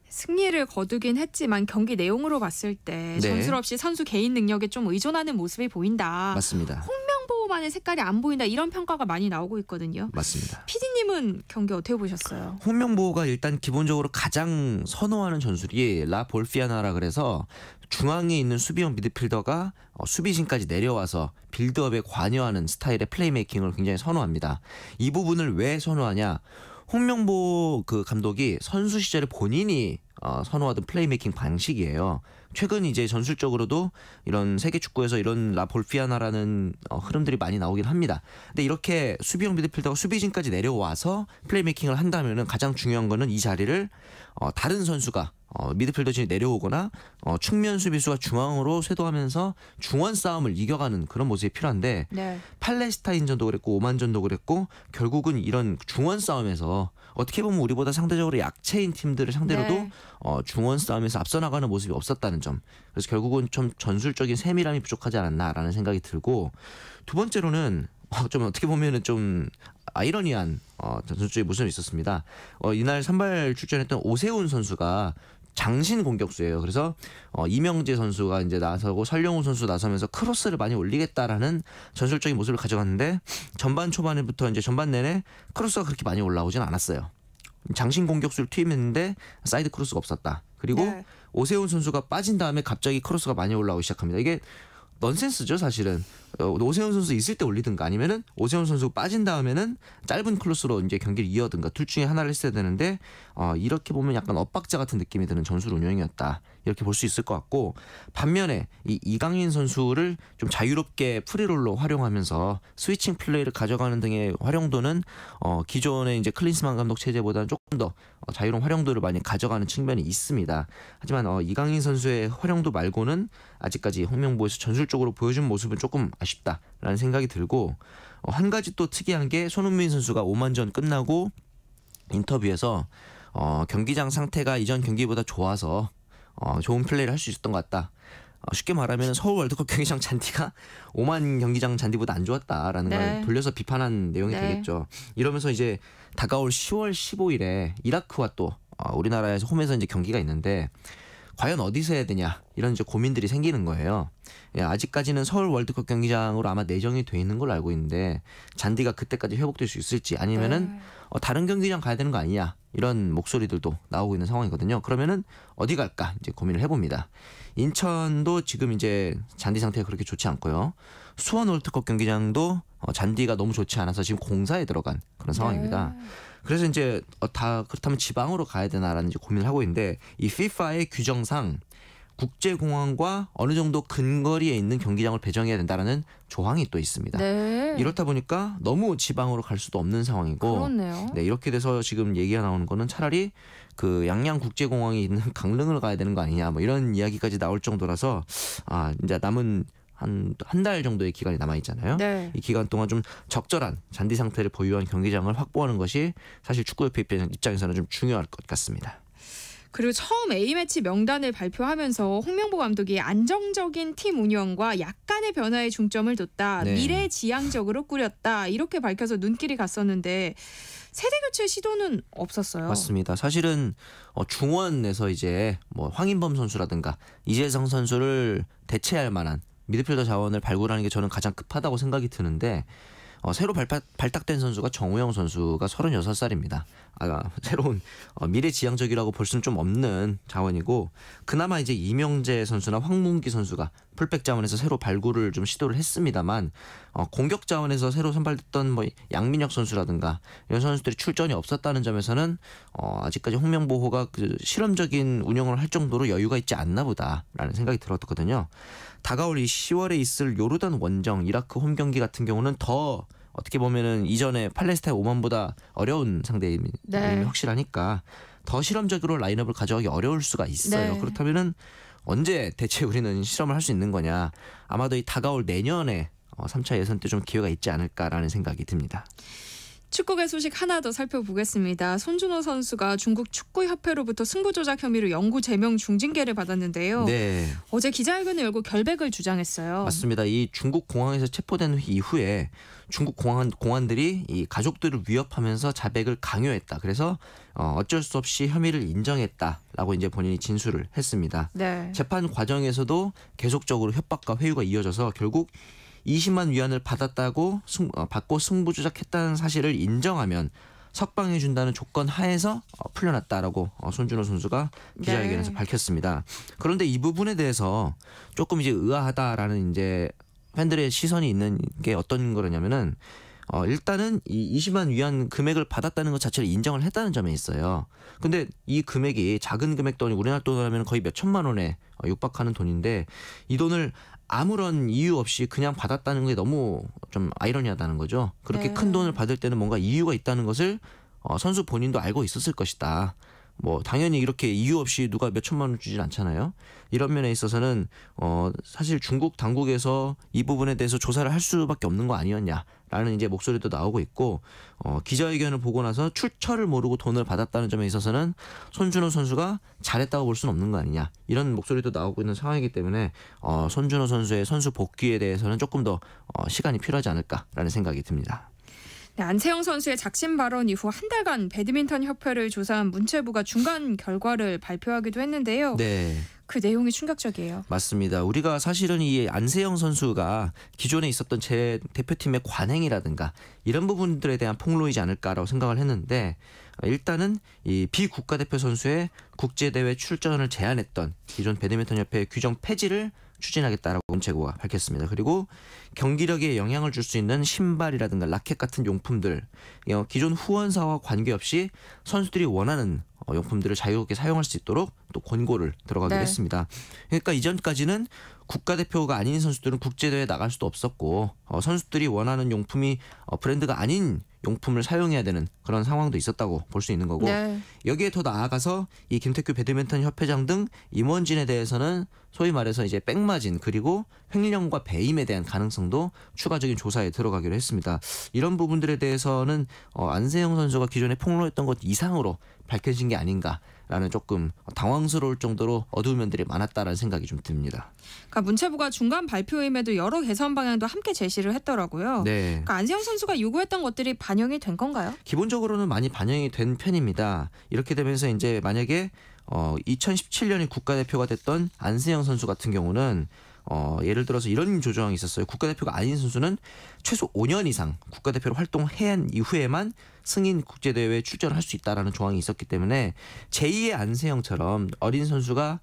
승리를 거두긴 했지만 경기 내용으로 봤을 때 네. 전술 없이 선수 개인 능력에 좀 의존하는 모습이 보인다. 맞습니다. 홍명보만의 색깔이 안 보인다. 이런 평가가 많이 나오고 있거든요. 맞습니다. PD님은 경기 어떻게 보셨어요? 홍명보가 일단 기본적으로 가장 선호하는 전술이 라 볼피아나라 그래서 중앙에 있는 수비형 미드필더가 수비진까지 내려와서 빌드업에 관여하는 스타일의 플레이메이킹을 굉장히 선호합니다. 이 부분을 왜 선호하냐? 홍명보 그 감독이 선수 시절에 본인이 선호하던 플레이메이킹 방식이에요. 최근 이제 전술적으로도 이런 세계 축구에서 이런 라 볼피아나라는 흐름들이 많이 나오긴 합니다. 근데 이렇게 수비형 미드필더가 수비진까지 내려와서 플레이메이킹을 한다면은 가장 중요한 거는 이 자리를 다른 선수가 미드필더진이 내려오거나 측면 수비수가 중앙으로 쇄도하면서 중원 싸움을 이겨가는 그런 모습이 필요한데 네. 팔레스타인전도 그랬고 오만전도 그랬고 결국은 이런 중원 싸움에서 어떻게 보면 우리보다 상대적으로 약체인 팀들을 상대로도 네. 중원 싸움에서 앞서 나가는 모습이 없었다는 점. 그래서 결국은 좀 전술적인 세밀함이 부족하지 않았나라는 생각이 들고 두 번째로는 좀 어떻게 보면은 좀 아이러니한 전술적인 모습이 있었습니다. 이날 선발 출전했던 오세훈 선수가 장신 공격수예요. 그래서 이명재 선수가 이제 나서고 설령우 선수 나서면서 크로스를 많이 올리겠다라는 전술적인 모습을 가져갔는데 전반 초반에부터 이제 전반 내내 크로스가 그렇게 많이 올라오진 않았어요. 장신 공격수를 투입했는데 사이드 크로스가 없었다. 그리고 네. 오세훈 선수가 빠진 다음에 갑자기 크로스가 많이 올라오기 시작합니다. 이게 넌센스죠, 사실은. 오세훈 선수 있을 때 올리든가 아니면은 오세훈 선수 빠진 다음에는 짧은 크로스로 이제 경기를 이어든가 둘 중에 하나를 했어야 되는데 이렇게 보면 약간 엇박자 같은 느낌이 드는 전술 운영이었다. 이렇게 볼 수 있을 것 같고, 반면에 이 이강인 선수를 좀 자유롭게 프리롤로 활용하면서 스위칭 플레이를 가져가는 등의 활용도는 기존의 이제 클린스만 감독 체제보다는 조금 더 자유로운 활용도를 많이 가져가는 측면이 있습니다. 하지만 이강인 선수의 활용도 말고는 아직까지 홍명보에서 전술적으로 보여준 모습은 조금 아쉽다라는 생각이 들고, 한 가지 또 특이한 게 손흥민 선수가 오만전 끝나고 인터뷰에서 경기장 상태가 이전 경기보다 좋아서 좋은 플레이를 할 수 있었던 것 같다. 쉽게 말하면 서울 월드컵 경기장 잔디가 오만 경기장 잔디보다 안 좋았다라는 걸 돌려서 비판한 내용이 되겠죠. 이러면서 이제 다가올 10월 15일에 이라크와 또 우리나라에서 홈에서 이제 경기가 있는데 과연 어디서 해야 되냐 이런 이제 고민들이 생기는 거예요. 아직까지는 서울 월드컵 경기장으로 아마 내정이 돼 있는 걸로 알고 있는데 잔디가 그때까지 회복될 수 있을지 아니면은 다른 경기장 가야 되는 거 아니냐 이런 목소리들도 나오고 있는 상황이거든요. 그러면은 어디 갈까 이제 고민을 해봅니다. 인천도 지금 이제 잔디 상태가 그렇게 좋지 않고요. 수원 월드컵 경기장도 잔디가 너무 좋지 않아서 지금 공사에 들어간 그런 상황입니다. 그래서 이제 다 그렇다면 지방으로 가야 되나라는 이제 고민을 하고 있는데, 이 FIFA의 규정상 국제공항과 어느 정도 근거리에 있는 경기장을 배정해야 된다라는 조항이 또 있습니다. 이렇다 보니까 너무 지방으로 갈 수도 없는 상황이고, 그렇네요. 네, 이렇게 돼서 지금 얘기가 나오는 거는 차라리 그 양양 국제공항이 있는 강릉을 가야 되는 거 아니냐 뭐 이런 이야기까지 나올 정도라서 이제 남은 한 달 정도의 기간이 남아 있잖아요. 이 기간 동안 좀 적절한 잔디 상태를 보유한 경기장을 확보하는 것이 사실 축구협회 입장에서는 좀 중요할 것 같습니다. 그리고 처음 A매치 명단을 발표하면서 홍명보 감독이 안정적인 팀 운영과 약간의 변화에 중점을 뒀다. 미래지향적으로 꾸렸다. 이렇게 밝혀서 눈길이 갔었는데 세대교체 시도는 없었어요. 맞습니다. 사실은 중원에서 이제 뭐 황인범 선수라든가 이재성 선수를 대체할 만한 미드필더 자원을 발굴하는 게 저는 가장 급하다고 생각이 드는데, 새로 발탁된 선수가 정우영 선수가 36살입니다. 새로운 미래지향적이라고 볼 수는 좀 없는 자원이고, 그나마 이제 이명재 선수나 황문기 선수가 풀백 자원에서 새로 발굴을 좀 시도를 했습니다만, 공격 자원에서 새로 선발됐던 뭐 양민혁 선수라든가 이런 선수들이 출전이 없었다는 점에서는 아직까지 홍명보호가 그 실험적인 운영을 할 정도로 여유가 있지 않나 보다라는 생각이 들었거든요. 다가올 이 10월에 있을 요르단 원정 이라크 홈 경기 같은 경우는 더 어떻게 보면은 이전에 팔레스타인 오만보다 어려운 상대임이 확실하니까 더 실험적으로 라인업을 가져가기 어려울 수가 있어요. 그렇다면은 언제 대체 우리는 실험을 할 수 있는 거냐? 아마도 이 다가올 내년에 3차 예선 때 좀 기회가 있지 않을까라는 생각이 듭니다. 축구계 소식 하나 더 살펴보겠습니다. 손준호 선수가 중국 축구협회로부터 승부조작 혐의로 영구 제명 중징계를 받았는데요. 어제 기자회견을 열고 결백을 주장했어요. 맞습니다. 이 중국 공항에서 체포된 이후에 중국 공안들이 이 가족들을 위협하면서 자백을 강요했다. 그래서 어쩔 수 없이 혐의를 인정했다라고 이제 본인이 진술을 했습니다. 재판 과정에서도 계속적으로 협박과 회유가 이어져서 결국 20만 위안을 받고 승부조작했다는 사실을 인정하면 석방해준다는 조건 하에서 풀려났다라고 손준호 선수가 기자회견에서 밝혔습니다. 그런데 이 부분에 대해서 조금 이제 의아하다라는 이제 팬들의 시선이 있는 게 어떤 거냐면은 일단은 이 20만 위안 금액을 받았다는 것 자체를 인정을 했다는 점에 있어요. 근데 이 금액이 작은 금액도 아니고 우리나라 돈으로 하면 거의 몇 천만 원에 육박하는 돈인데, 이 돈을 아무런 이유 없이 그냥 받았다는 게 너무 좀 아이러니하다는 거죠. 그렇게 큰 돈을 받을 때는 뭔가 이유가 있다는 것을 선수 본인도 알고 있었을 것이다. 뭐 당연히 이렇게 이유 없이 누가 몇 천만 원 주진 않잖아요. 이런 면에 있어서는 사실 중국 당국에서 이 부분에 대해서 조사를 할 수밖에 없는 거 아니었냐라는 이제 목소리도 나오고 있고, 기자회견을 보고 나서 출처를 모르고 돈을 받았다는 점에 있어서는 손준호 선수가 잘했다고 볼 수는 없는 거 아니냐 이런 목소리도 나오고 있는 상황이기 때문에 손준호 선수의 선수 복귀에 대해서는 조금 더 시간이 필요하지 않을까라는 생각이 듭니다. 안세영 선수의 작심 발언 이후 한 달간 배드민턴 협회를 조사한 문체부가 중간 결과를 발표하기도 했는데요. 그 내용이 충격적이에요. 맞습니다. 우리가 사실은 이 안세영 선수가 기존에 있었던 제 대표팀의 관행이라든가 이런 부분들에 대한 폭로이지 않을까라고 생각을 했는데, 일단은 이 비국가대표 선수의 국제대회 출전을 제한했던 기존 배드민턴 협회의 규정 폐지를 추진하겠다라고 문체부가 밝혔습니다. 그리고 경기력에 영향을 줄 수 있는 신발이라든가 라켓 같은 용품들 기존 후원사와 관계없이 선수들이 원하는 용품들을 자유롭게 사용할 수 있도록 또 권고를 들어가기로 네. 했습니다. 그러니까 이전까지는 국가대표가 아닌 선수들은 국제대회에 나갈 수도 없었고 선수들이 원하는 용품이 브랜드가 아닌 용품을 사용해야 되는 그런 상황도 있었다고 볼 수 있는 거고 네. 여기에 더 나아가서 이 김태규 배드민턴 협회장 등 임원진에 대해서는 소위 말해서 이제 백마진 그리고 횡령과 배임에 대한 가능성도 추가적인 조사에 들어가기로 했습니다. 이런 부분들에 대해서는 안세영 선수가 기존에 폭로했던 것 이상으로 밝혀진 게 아닌가라는 조금 당황스러울 정도로 어두운 면들이 많았다라는 생각이 좀 듭니다. 그러니까 문체부가 중간 발표임에도 여러 개선 방향도 함께 제시를 했더라고요. 네. 그러니까 안세영 선수가 요구했던 것들이 반영이 된 건가요? 기본적으로는 많이 반영이 된 편입니다. 이렇게 되면서 이제 만약에 2017년에 국가대표가 됐던 안세영 선수 같은 경우는 예를 들어서 이런 조정이 있었어요. 국가대표가 아닌 선수는 최소 5년 이상 국가대표로 활동한 이후에만 승인 국제대회에 출전할 수 있다라는 조항이 있었기 때문에 제2의 안세영처럼 어린 선수가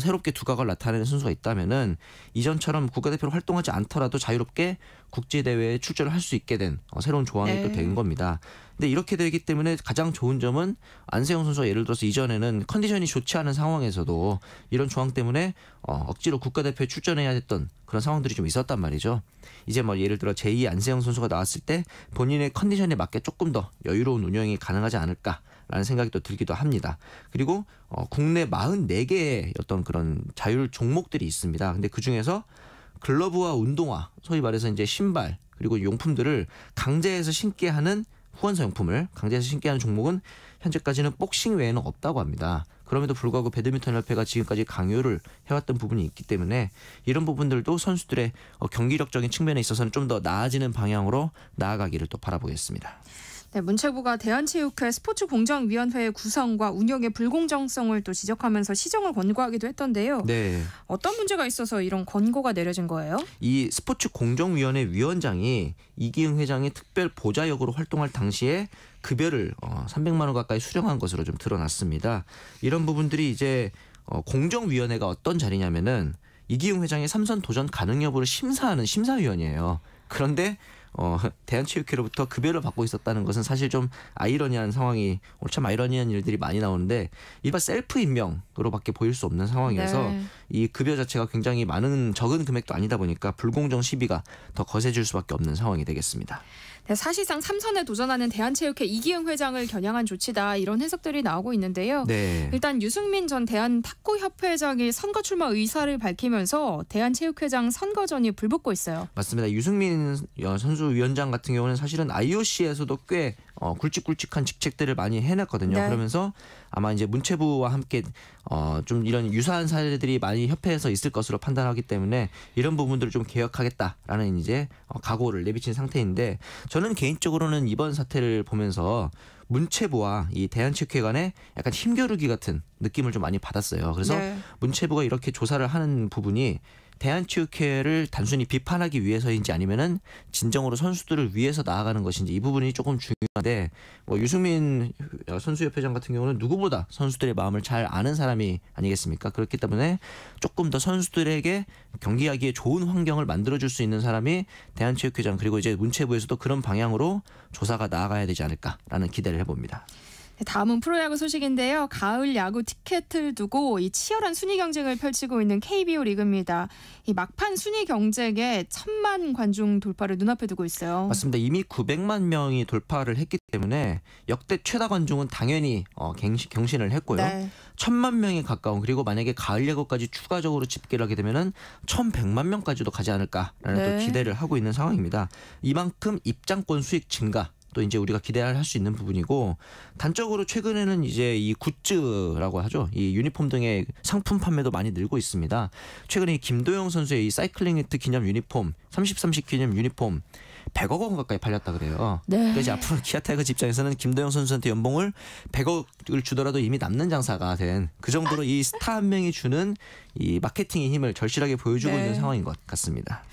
새롭게 두각을 나타내는 선수가 있다면은 이전처럼 국가대표로 활동하지 않더라도 자유롭게 국제대회에 출전을 할 수 있게 된 새로운 조항이 네. 또 된 겁니다. 근데 이렇게 되기 때문에 가장 좋은 점은 안세영 선수가 예를 들어서 이전에는 컨디션이 좋지 않은 상황에서도 이런 조항 때문에 억지로 국가대표에 출전해야 했던 그런 상황들이 좀 있었단 말이죠. 이제 뭐 예를 들어 제2 안세영 선수가 나왔을 때 본인의 컨디션에 맞게 조금 더 여유로운 운영이 가능하지 않을까라는 생각이 또 들기도 합니다. 그리고 국내 44개의 어떤 그런 자율 종목들이 있습니다. 근데 그중에서 글러브와 운동화, 소위 말해서 이제 신발 그리고 용품들을 강제해서 신게 하는 후원사 용품을 강제해서 신게 하는 종목은 현재까지는 복싱 외에는 없다고 합니다. 그럼에도 불구하고 배드민턴 협회가 지금까지 강요를 해왔던 부분이 있기 때문에 이런 부분들도 선수들의 경기력적인 측면에 있어서는 좀 더 나아지는 방향으로 나아가기를 또 바라보겠습니다. 네, 문체부가 대한체육회 스포츠공정위원회의 구성과 운영의 불공정성을 또 지적하면서 시정을 권고하기도 했던데요. 네. 어떤 문제가 있어서 이런 권고가 내려진 거예요? 이 스포츠공정위원회 위원장이 이기흥 회장이 특별 보좌 역으로 활동할 당시에 급여를 300만 원 가까이 수령한 것으로 좀 드러났습니다. 이런 부분들이 이제 공정위원회가 어떤 자리냐면은 이기흥 회장의 삼선 도전 가능 여부를 심사하는 심사위원이에요. 그런데 대한체육회로부터 급여를 받고 있었다는 것은 사실 좀 아이러니한 상황이 오늘 참 아이러니한 일들이 많이 나오는데 일반 셀프 임명으로밖에 보일 수 없는 상황이어서 네. 이 급여 자체가 굉장히 적은 금액도 아니다 보니까 불공정 시비가 더 거세질 수밖에 없는 상황이 되겠습니다. 네, 사실상 3선에 도전하는 대한체육회 이기흥 회장을 겨냥한 조치다 이런 해석들이 나오고 있는데요. 네. 일단 유승민 전 대한탁구협회장이 선거 출마 의사를 밝히면서 대한체육회장 선거전이 불붙고 있어요. 맞습니다. 유승민 선수위원장 같은 경우는 사실은 IOC에서도 꽤 굵직굵직한 직책들을 많이 해냈거든요. 네. 그러면서 아마 이제 문체부와 함께 좀 이런 유사한 사례들이 많이 협회에서 있을 것으로 판단하기 때문에 이런 부분들을 좀 개혁하겠다라는 이제 각오를 내비친 상태인데 저는 개인적으로는 이번 사태를 보면서 문체부와 이 대한체육회 간에 약간 힘겨루기 같은 느낌을 좀 많이 받았어요. 그래서 네. 문체부가 이렇게 조사를 하는 부분이 대한체육회를 단순히 비판하기 위해서인지 아니면은 진정으로 선수들을 위해서 나아가는 것인지 이 부분이 조금 중요한데 유승민 선수협회장 같은 경우는 누구보다 선수들의 마음을 잘 아는 사람이 아니겠습니까? 그렇기 때문에 조금 더 선수들에게 경기하기에 좋은 환경을 만들어줄 수 있는 사람이 대한체육회장 그리고 이제 문체부에서도 그런 방향으로 조사가 나아가야 되지 않을까라는 기대를 해봅니다. 네, 다음은 프로야구 소식인데요. 가을 야구 티켓을 두고 이 치열한 순위 경쟁을 펼치고 있는 KBO 리그입니다. 이 막판 순위 경쟁에 1,000만 관중 돌파를 눈앞에 두고 있어요. 맞습니다. 이미 900만 명이 돌파를 했기 때문에 역대 최다 관중은 당연히 경신을 했고요. 네. 1,000만 명에 가까운 그리고 만약에 가을 야구까지 추가적으로 집계를 하게 되면은 1,100만 명까지도 가지 않을까라는 네. 또 기대를 하고 있는 상황입니다. 이만큼 입장권 수익 증가 또 이제 우리가 기대할 수 있는 부분이고 단적으로 최근에는 이제 이 굿즈라고 하죠. 이 유니폼 등의 상품 판매도 많이 늘고 있습니다. 최근에 김도영 선수의 이 사이클링 히트 기념 유니폼 30-30 기념 유니폼 100억 원 가까이 팔렸다 그래요. 네. 그래서 앞으로 기아 타이거즈 입장에서는 김도영 선수한테 연봉을 100억을 주더라도 이미 남는 장사가 된 그 정도로 이 스타 한 명이 주는 이 마케팅의 힘을 절실하게 보여주고 네. 있는 상황인 것 같습니다.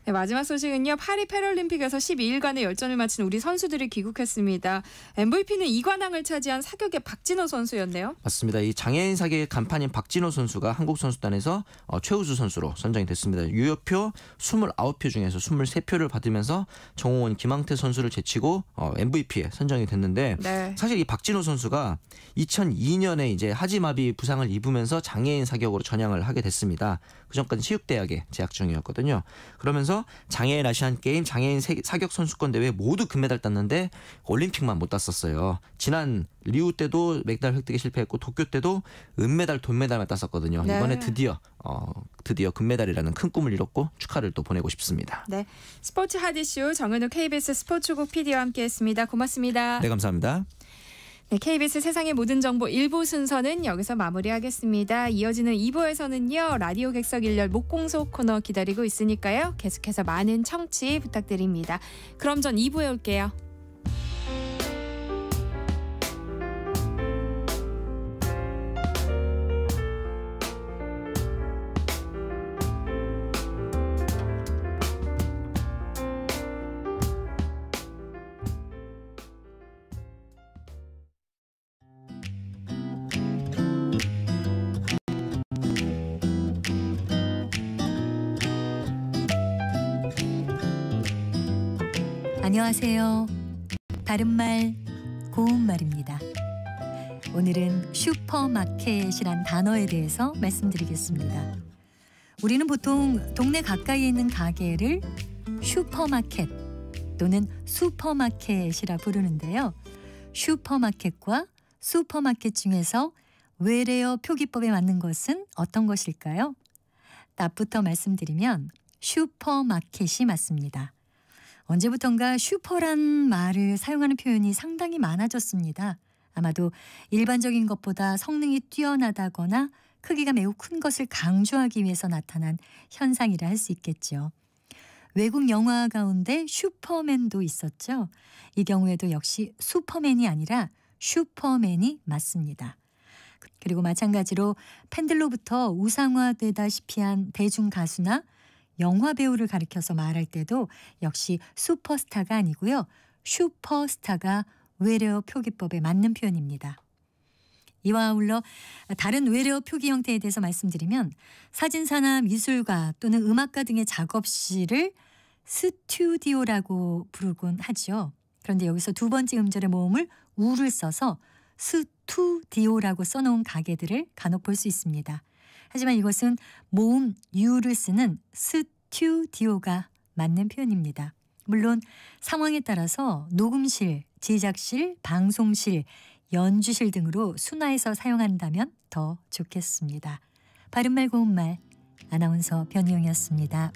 네, 마지막 소식은요. 파리 패럴림픽에서 12일간의 열전을 마친 우리 선수들이 귀국했습니다. MVP는 이관왕을 차지한 사격의 박진호 선수였네요. 맞습니다. 이 장애인 사격의 간판인 박진호 선수가 한국 선수단에서 최우수 선수로 선정이 됐습니다. 유효표 29표 중에서 23표를 받으면서 정호원, 김항태 선수를 제치고 MVP에 선정이 됐는데 네. 사실 이 박진호 선수가 2002년에 이제 하지마비 부상을 입으면서 장애인 사격으로 전향을 하게 됐습니다. 그전까지 체육대학에 재학 중이었거든요. 그러면서 장애인 아시안 게임, 장애인 사격 선수권 대회 모두 금메달 땄는데 올림픽만 못 땄었어요. 지난 리우 때도 메달 획득에 실패했고 도쿄 때도 은메달, 돈메달만 땄었거든요. 네. 이번에 드디어 금메달이라는 큰 꿈을 이뤘고 축하를 또 보내고 싶습니다. 네, 스포츠 핫이슈 정은우 KBS 스포츠국 PD와 함께했습니다. 고맙습니다. 네, 감사합니다. 네, KBS 세상의 모든 정보 1부 순서는 여기서 마무리하겠습니다. 이어지는 2부에서는요. 라디오 객석 일렬 목공소 코너 기다리고 있으니까요. 계속해서 많은 청취 부탁드립니다. 그럼 전 2부에 올게요. 안녕하세요. 바른말 고운말입니다. 오늘은 슈퍼마켓이란 단어에 대해서 말씀드리겠습니다. 우리는 보통 동네 가까이에 있는 가게를 슈퍼마켓 또는 수퍼마켓이라 부르는데요. 슈퍼마켓과 슈퍼마켓 중에서 외래어 표기법에 맞는 것은 어떤 것일까요? 답부터 말씀드리면 슈퍼마켓이 맞습니다. 언제부턴가 슈퍼란 말을 사용하는 표현이 상당히 많아졌습니다. 아마도 일반적인 것보다 성능이 뛰어나다거나 크기가 매우 큰 것을 강조하기 위해서 나타난 현상이라 할 수 있겠죠. 외국 영화 가운데 슈퍼맨도 있었죠. 이 경우에도 역시 슈퍼맨이 아니라 슈퍼맨이 맞습니다. 그리고 마찬가지로 팬들로부터 우상화되다시피 한 대중 가수나 영화 배우를 가리켜서 말할 때도 역시 슈퍼스타가 아니고요. 슈퍼스타가 외래어 표기법에 맞는 표현입니다. 이와 아울러 다른 외래어 표기 형태에 대해서 말씀드리면 사진사나 미술가 또는 음악가 등의 작업실을 스튜디오라고 부르곤 하죠. 그런데 여기서 두 번째 음절의 모음을 우를 써서 스투디오라고 써놓은 가게들을 간혹 볼 수 있습니다. 하지만 이것은 모음 유를 쓰는 스튜디오가 맞는 표현입니다. 물론 상황에 따라서 녹음실, 제작실, 방송실, 연주실 등으로 순화해서 사용한다면 더 좋겠습니다. 바른말 고운말 아나운서 변희영이었습니다.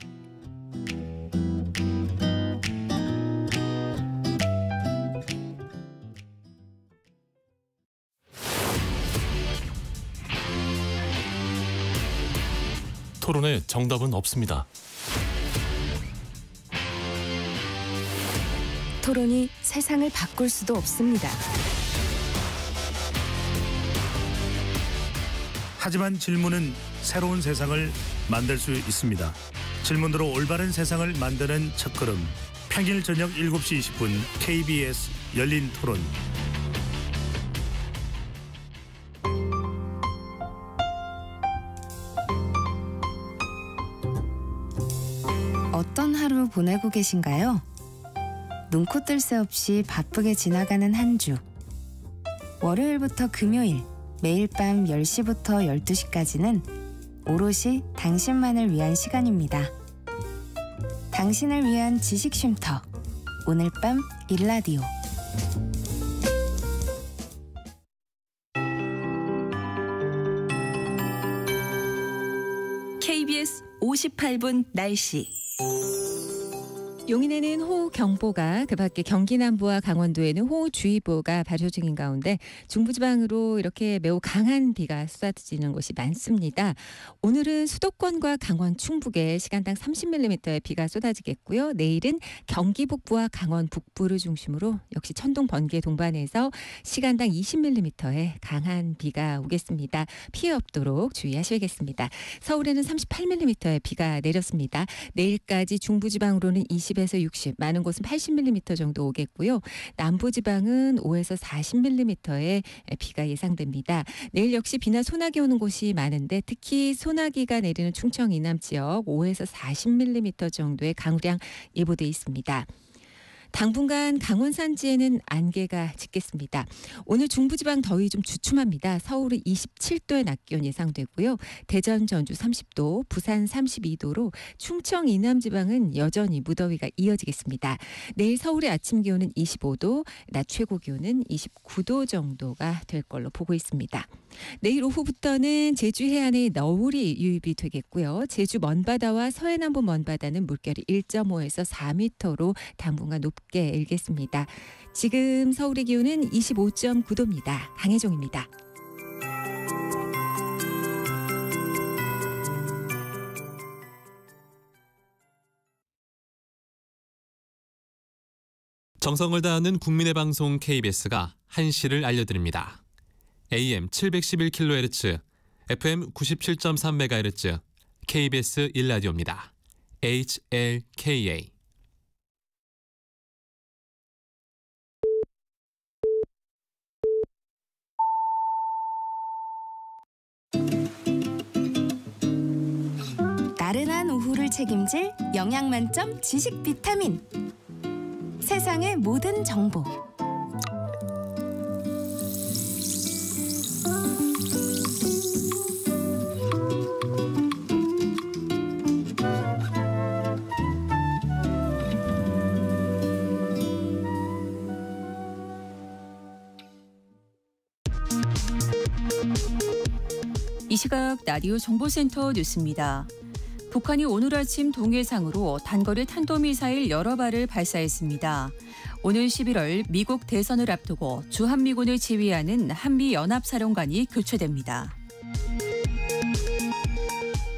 토론에 정답은 없습니다. 토론이 세상을 바꿀 수도 없습니다. 하지만 질문은 새로운 세상을 만들 수 있습니다. 질문으로 올바른 세상을 만드는 첫걸음. 평일 저녁 7시 20분 KBS 열린 토론. 어떤 하루 보내고 계신가요? 눈코 뜰 새 없이 바쁘게 지나가는 한 주. 월요일부터 금요일, 매일 밤 10시부터 12시까지는 오롯이 당신만을 위한 시간입니다. 당신을 위한 지식 쉼터. 오늘 밤 일라디오. KBS 58분 날씨. 용인에는 호우경보가, 그밖에 경기 남부와 강원도에는 호우주의보가 발효 중인 가운데 중부지방으로 이렇게 매우 강한 비가 쏟아지는 곳이 많습니다. 오늘은 수도권과 강원 충북에 시간당 30mm의 비가 쏟아지겠고요. 내일은 경기 북부와 강원 북부를 중심으로 역시 천둥, 번개 동반해서 시간당 20mm의 강한 비가 오겠습니다. 피해 없도록 주의하셔야겠습니다. 서울에는 38mm의 비가 내렸습니다. 내일까지 중부지방으로는 20에서 60, 많은 곳은 80mm 정도 오겠고요. 남부지방은 5에서 40mm의 비가 예상됩니다. 내일 역시 비나 소나기 오는 곳이 많은데 특히 소나기가 내리는 충청 이남 지역 5에서 40mm 정도의 강우량 예보돼 있습니다. 당분간 강원 산지에는 안개가 짙겠습니다. 오늘 중부지방 더위 좀 주춤합니다. 서울은 27도의 낮 기온 예상되고요. 대전, 전주 30도, 부산 32도로 충청 이남 지방은 여전히 무더위가 이어지겠습니다. 내일 서울의 아침 기온은 25도, 낮 최고 기온은 29도 정도가 될 걸로 보고 있습니다. 내일 오후부터는 제주 해안에 너울이 유입이 되겠고요. 제주 먼바다와 서해남부 먼바다는 물결이 1.5에서 4m로 당분간 높게 일겠습니다. 지금 서울의 기온은 25.9도입니다. 강혜종입니다. 정성을 다하는 국민의 방송 KBS가 한시를 알려드립니다. AM 711kHz, FM 97.3MHz, KBS 1라디오입니다. HLKA. 나른한 오후를 책임질 영양 만점 지식 비타민. 세상의 모든 정보. 이 시각 라디오 정보센터 뉴스입니다. 북한이 오늘 아침 동해상으로 단거리 탄도미사일 여러 발을 발사했습니다. 오늘 11월 미국 대선을 앞두고 주한미군을 지휘하는 한미연합사령관이 교체됩니다.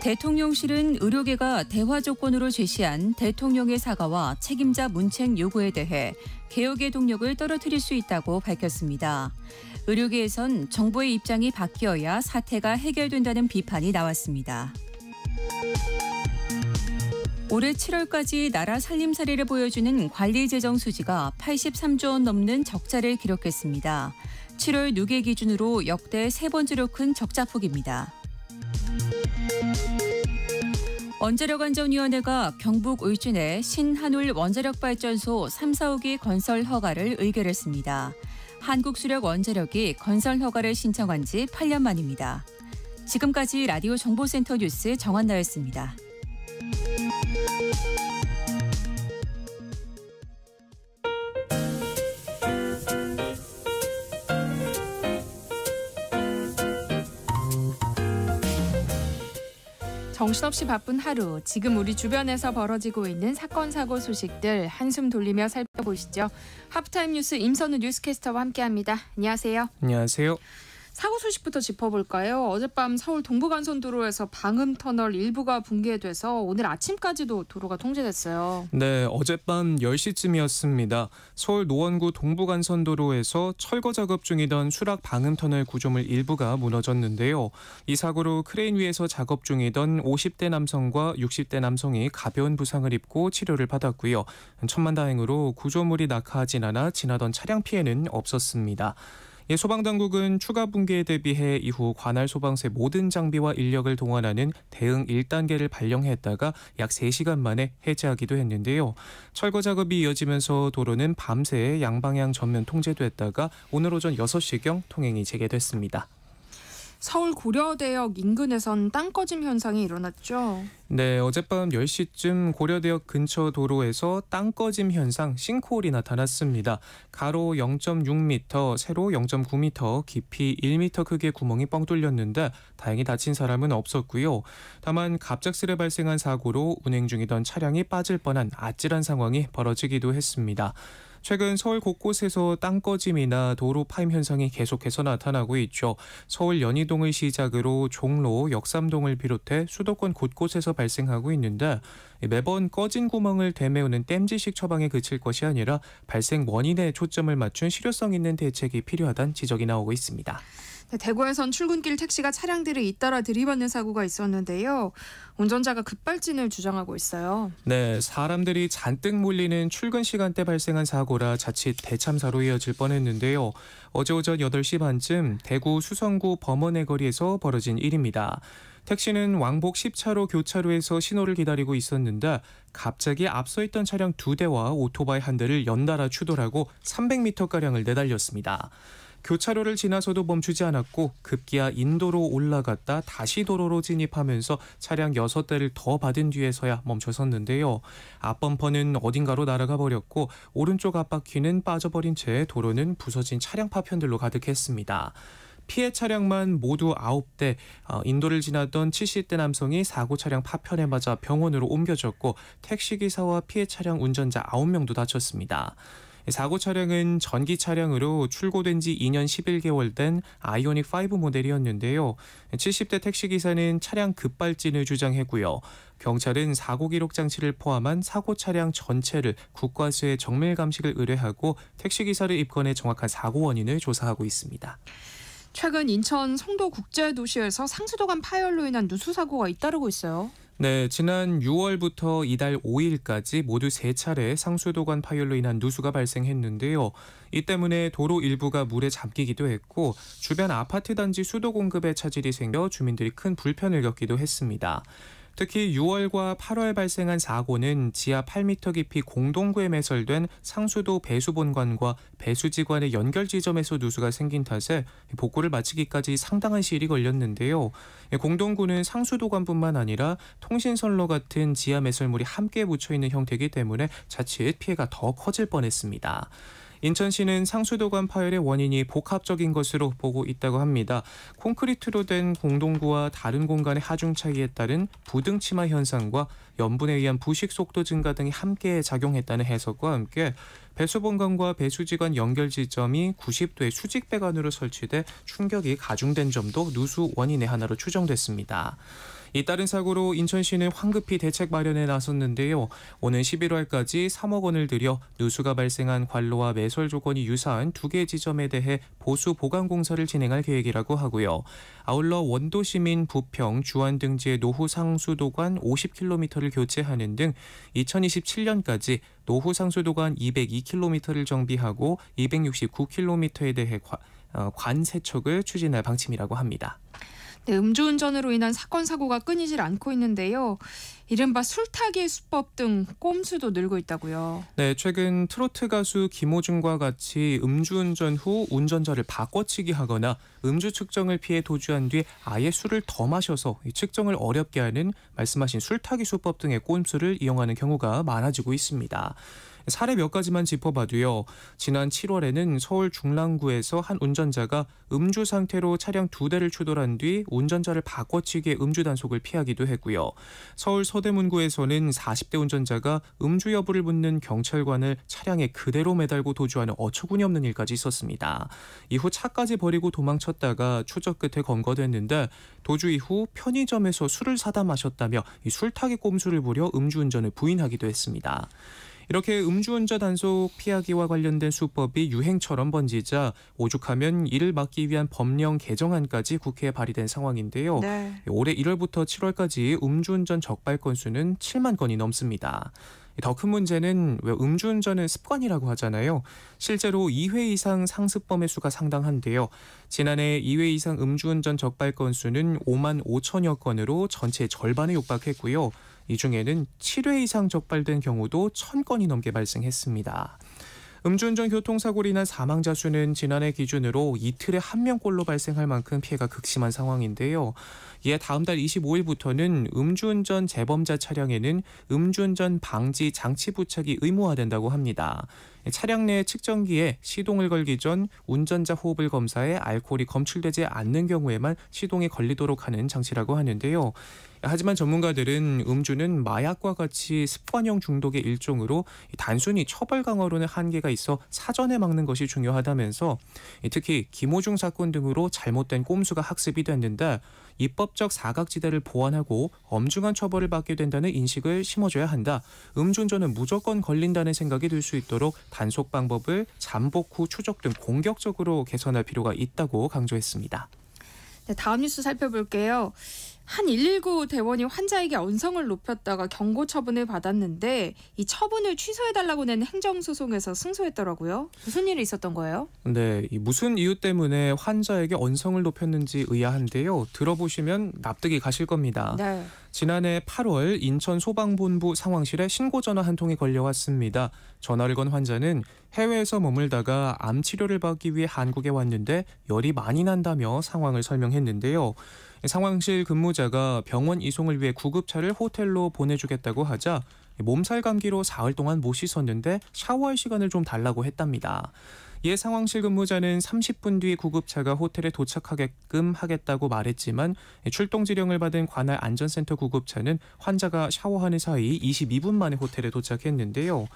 대통령실은 의료계가 대화 조건으로 제시한 대통령의 사과와 책임자 문책 요구에 대해 개혁의 동력을 떨어뜨릴 수 있다고 밝혔습니다. 의료계에선 정부의 입장이 바뀌어야 사태가 해결된다는 비판이 나왔습니다. 올해 7월까지 나라 살림살이를 보여주는 관리재정 수지가 83조 원 넘는 적자를 기록했습니다. 7월 누계 기준으로 역대 세 번째로 큰 적자폭입니다. 원자력안전위원회가 경북 울진의 신한울 원자력발전소 3, 4호기 건설 허가를 의결했습니다. 한국수력원자력이 건설 허가를 신청한 지 8년 만입니다. 지금까지 라디오 정보센터 뉴스 정한나였습니다. 정신없이 바쁜 하루, 지금 우리 주변에서 벌어지고 있는 사건, 사고 소식들 한숨 돌리며 살펴보시죠. 하프타임 뉴스 임선우 뉴스캐스터와 함께합니다. 안녕하세요. 안녕하세요. 사고 소식부터 짚어볼까요? 어젯밤 서울 동부간선도로에서 방음터널 일부가 붕괴돼서 오늘 아침까지도 도로가 통제됐어요. 네, 어젯밤 10시쯤이었습니다. 서울 노원구 동부간선도로에서 철거 작업 중이던 수락 방음터널 구조물 일부가 무너졌는데요. 이 사고로 크레인 위에서 작업 중이던 50대 남성과 60대 남성이 가벼운 부상을 입고 치료를 받았고요. 천만다행으로 구조물이 낙하하진 않아 지나던 차량 피해는 없었습니다. 소방당국은 추가 붕괴에 대비해 이후 관할 소방서의 모든 장비와 인력을 동원하는 대응 1단계를 발령했다가 약 3시간 만에 해제하기도 했는데요. 철거 작업이 이어지면서 도로는 밤새 양방향 전면 통제됐다가 오늘 오전 6시경 통행이 재개됐습니다. 서울 고려대역 인근에선 땅 꺼짐 현상이 일어났죠. 네, 어젯밤 10시쯤 고려대역 근처 도로에서 땅 꺼짐 현상, 싱크홀이 나타났습니다. 가로 0.6m, 세로 0.9m, 깊이 1m 크기의 구멍이 뻥 뚫렸는데 다행히 다친 사람은 없었고요. 다만 갑작스레 발생한 사고로 운행 중이던 차량이 빠질 뻔한 아찔한 상황이 벌어지기도 했습니다. 최근 서울 곳곳에서 땅 꺼짐이나 도로 파임 현상이 계속해서 나타나고 있죠. 서울 연희동을 시작으로 종로, 역삼동을 비롯해 수도권 곳곳에서 발생하고 있는데 매번 꺼진 구멍을 되메우는 땜질식 처방에 그칠 것이 아니라 발생 원인에 초점을 맞춘 실효성 있는 대책이 필요하다는 지적이 나오고 있습니다. 네, 대구에선 출근길 택시가 차량들을 잇따라 들이받는 사고가 있었는데요. 운전자가 급발진을 주장하고 있어요. 네, 사람들이 잔뜩 몰리는 출근 시간대 발생한 사고라 자칫 대참사로 이어질 뻔했는데요. 어제 오전 8시 반쯤 대구 수성구 범원의 거리에서 벌어진 일입니다. 택시는 왕복 10차로 교차로에서 신호를 기다리고 있었는데 갑자기 앞서 있던 차량 2대와 오토바이 1대를 연달아 추돌하고 300m가량을 내달렸습니다. 교차로를 지나서도 멈추지 않았고 급기야 인도로 올라갔다 다시 도로로 진입하면서 차량 6대를 더 받은 뒤에서야 멈춰섰는데요. 앞범퍼는 어딘가로 날아가 버렸고 오른쪽 앞바퀴는 빠져버린 채 도로는 부서진 차량 파편들로 가득했습니다. 피해 차량만 모두 9대, 인도를 지나던 70대 남성이 사고 차량 파편에 맞아 병원으로 옮겨졌고 택시기사와 피해 차량 운전자 9명도 다쳤습니다. 사고 차량은 전기 차량으로 출고된 지 2년 11개월 된 아이오닉 5 모델이었는데요. 70대 택시기사는 차량 급발진을 주장했고요. 경찰은 사고 기록 장치를 포함한 사고 차량 전체를 국과수에 정밀 감식을 의뢰하고 택시기사를 입건해 정확한 사고 원인을 조사하고 있습니다. 최근 인천 송도국제도시에서 상수도관 파열로 인한 누수 사고가 잇따르고 있어요. 네, 지난 6월부터 이달 5일까지 모두 3차례 상수도관 파열로 인한 누수가 발생했는데요. 이 때문에 도로 일부가 물에 잠기기도 했고 주변 아파트 단지 수도 공급에 차질이 생겨 주민들이 큰 불편을 겪기도 했습니다. 특히 6월과 8월 발생한 사고는 지하 8m 깊이 공동구에 매설된 상수도 배수본관과 배수지관의 연결 지점에서 누수가 생긴 탓에 복구를 마치기까지 상당한 시일이 걸렸는데요. 공동구는 상수도관뿐만 아니라 통신선로 같은 지하 매설물이 함께 묻혀있는 형태이기 때문에 자칫 피해가 더 커질 뻔했습니다. 인천시는 상수도관 파열의 원인이 복합적인 것으로 보고 있다고 합니다. 콘크리트로 된 공동구와 다른 공간의 하중 차이에 따른 부등치마 현상과 염분에 의한 부식 속도 증가 등이 함께 작용했다는 해석과 함께 배수본관과 배수지관 연결 지점이 90도의 수직 배관으로 설치돼 충격이 가중된 점도 누수 원인의 하나로 추정됐습니다. 잇따른 사고로 인천시는 황급히 대책 마련에 나섰는데요. 오는 11월까지 3억 원을 들여 누수가 발생한 관로와 매설 조건이 유사한 2개 지점에 대해 보수 보강 공사를 진행할 계획이라고 하고요. 아울러 원도시민 부평, 주안 등지의 노후 상수도관 50km를 교체하는 등 2027년까지 노후 상수도관 202km를 정비하고 269km에 대해 관 세척을 추진할 방침이라고 합니다. 네, 음주운전으로 인한 사건 사고가 끊이질 않고 있는데요. 이른바 술타기 수법 등 꼼수도 늘고 있다고요. 네, 최근 트로트 가수 김호중과 같이 음주운전 후 운전자를 바꿔치기 하거나 음주 측정을 피해 도주한 뒤 아예 술을 더 마셔서 측정을 어렵게 하는 말씀하신 술타기 수법 등의 꼼수를 이용하는 경우가 많아지고 있습니다. 사례 몇 가지만 짚어봐도요. 지난 7월에는 서울 중랑구에서 한 운전자가 음주 상태로 차량 2대를 추돌한 뒤 운전자를 바꿔치기해 음주 단속을 피하기도 했고요. 서울 서대문구에서는 40대 운전자가 음주 여부를 묻는 경찰관을 차량에 그대로 매달고 도주하는 어처구니 없는 일까지 있었습니다. 이후 차까지 버리고 도망쳤다가 추적 끝에 검거됐는데 도주 이후 편의점에서 술을 사다 마셨다며 이 술타기 꼼수를 부려 음주운전을 부인하기도 했습니다. 이렇게 음주운전 단속 피하기와 관련된 수법이 유행처럼 번지자 오죽하면 이를 막기 위한 법령 개정안까지 국회에 발의된 상황인데요. 네. 올해 1월부터 7월까지 음주운전 적발 건수는 7만 건이 넘습니다. 더 큰 문제는 왜 음주운전은 습관이라고 하잖아요. 실제로 2회 이상 상습범의 수가 상당한데요. 지난해 2회 이상 음주운전 적발 건수는 5만 5천여 건으로 전체의 절반에 육박했고요. 이 중에는 7회 이상 적발된 경우도 1,000건이 넘게 발생했습니다. 음주운전 교통사고로 인한 사망자 수는 지난해 기준으로 이틀에 1명꼴로 발생할 만큼 피해가 극심한 상황인데요. 이에 다음 달 25일부터는 음주운전 재범자 차량에는 음주운전 방지 장치 부착이 의무화된다고 합니다. 차량 내 측정기에 시동을 걸기 전 운전자 호흡을 검사해 알코올이 검출되지 않는 경우에만 시동이 걸리도록 하는 장치라고 하는데요. 하지만 전문가들은 음주는 마약과 같이 습관형 중독의 일종으로 단순히 처벌 강화로는 한계가 있어 사전에 막는 것이 중요하다면서 특히 김호중 사건 등으로 잘못된 꼼수가 학습이 됐는데 입법적 사각지대를 보완하고 엄중한 처벌을 받게 된다는 인식을 심어줘야 한다. 음주운전은 무조건 걸린다는 생각이 들 수 있도록 단속 방법을 잠복 후 추적 등 공격적으로 개선할 필요가 있다고 강조했습니다. 네, 다음 뉴스 살펴볼게요. 한 119 대원이 환자에게 언성을 높였다가 경고 처분을 받았는데 이 처분을 취소해달라고 낸 행정소송에서 승소했더라고요. 무슨 일이 있었던 거예요? 네, 무슨 이유 때문에 환자에게 언성을 높였는지 의아한데요. 들어보시면 납득이 가실 겁니다. 네. 지난해 8월 인천소방본부 상황실에 신고 전화 한 통이 걸려왔습니다. 전화를 건 환자는 해외에서 머물다가 암 치료를 받기 위해 한국에 왔는데 열이 많이 난다며 상황을 설명했는데요. 상황실 근무자가 병원 이송을 위해 구급차를 호텔로 보내주겠다고 하자 몸살 감기로 사흘 동안 못 씻었는데 샤워할 시간을 좀 달라고 했답니다. 이에 상황실 근무자는 30분 뒤 구급차가 호텔에 도착하게끔 하겠다고 말했지만 출동 지령을 받은 관할 안전센터 구급차는 환자가 샤워하는 사이 22분 만에 호텔에 도착했는데요.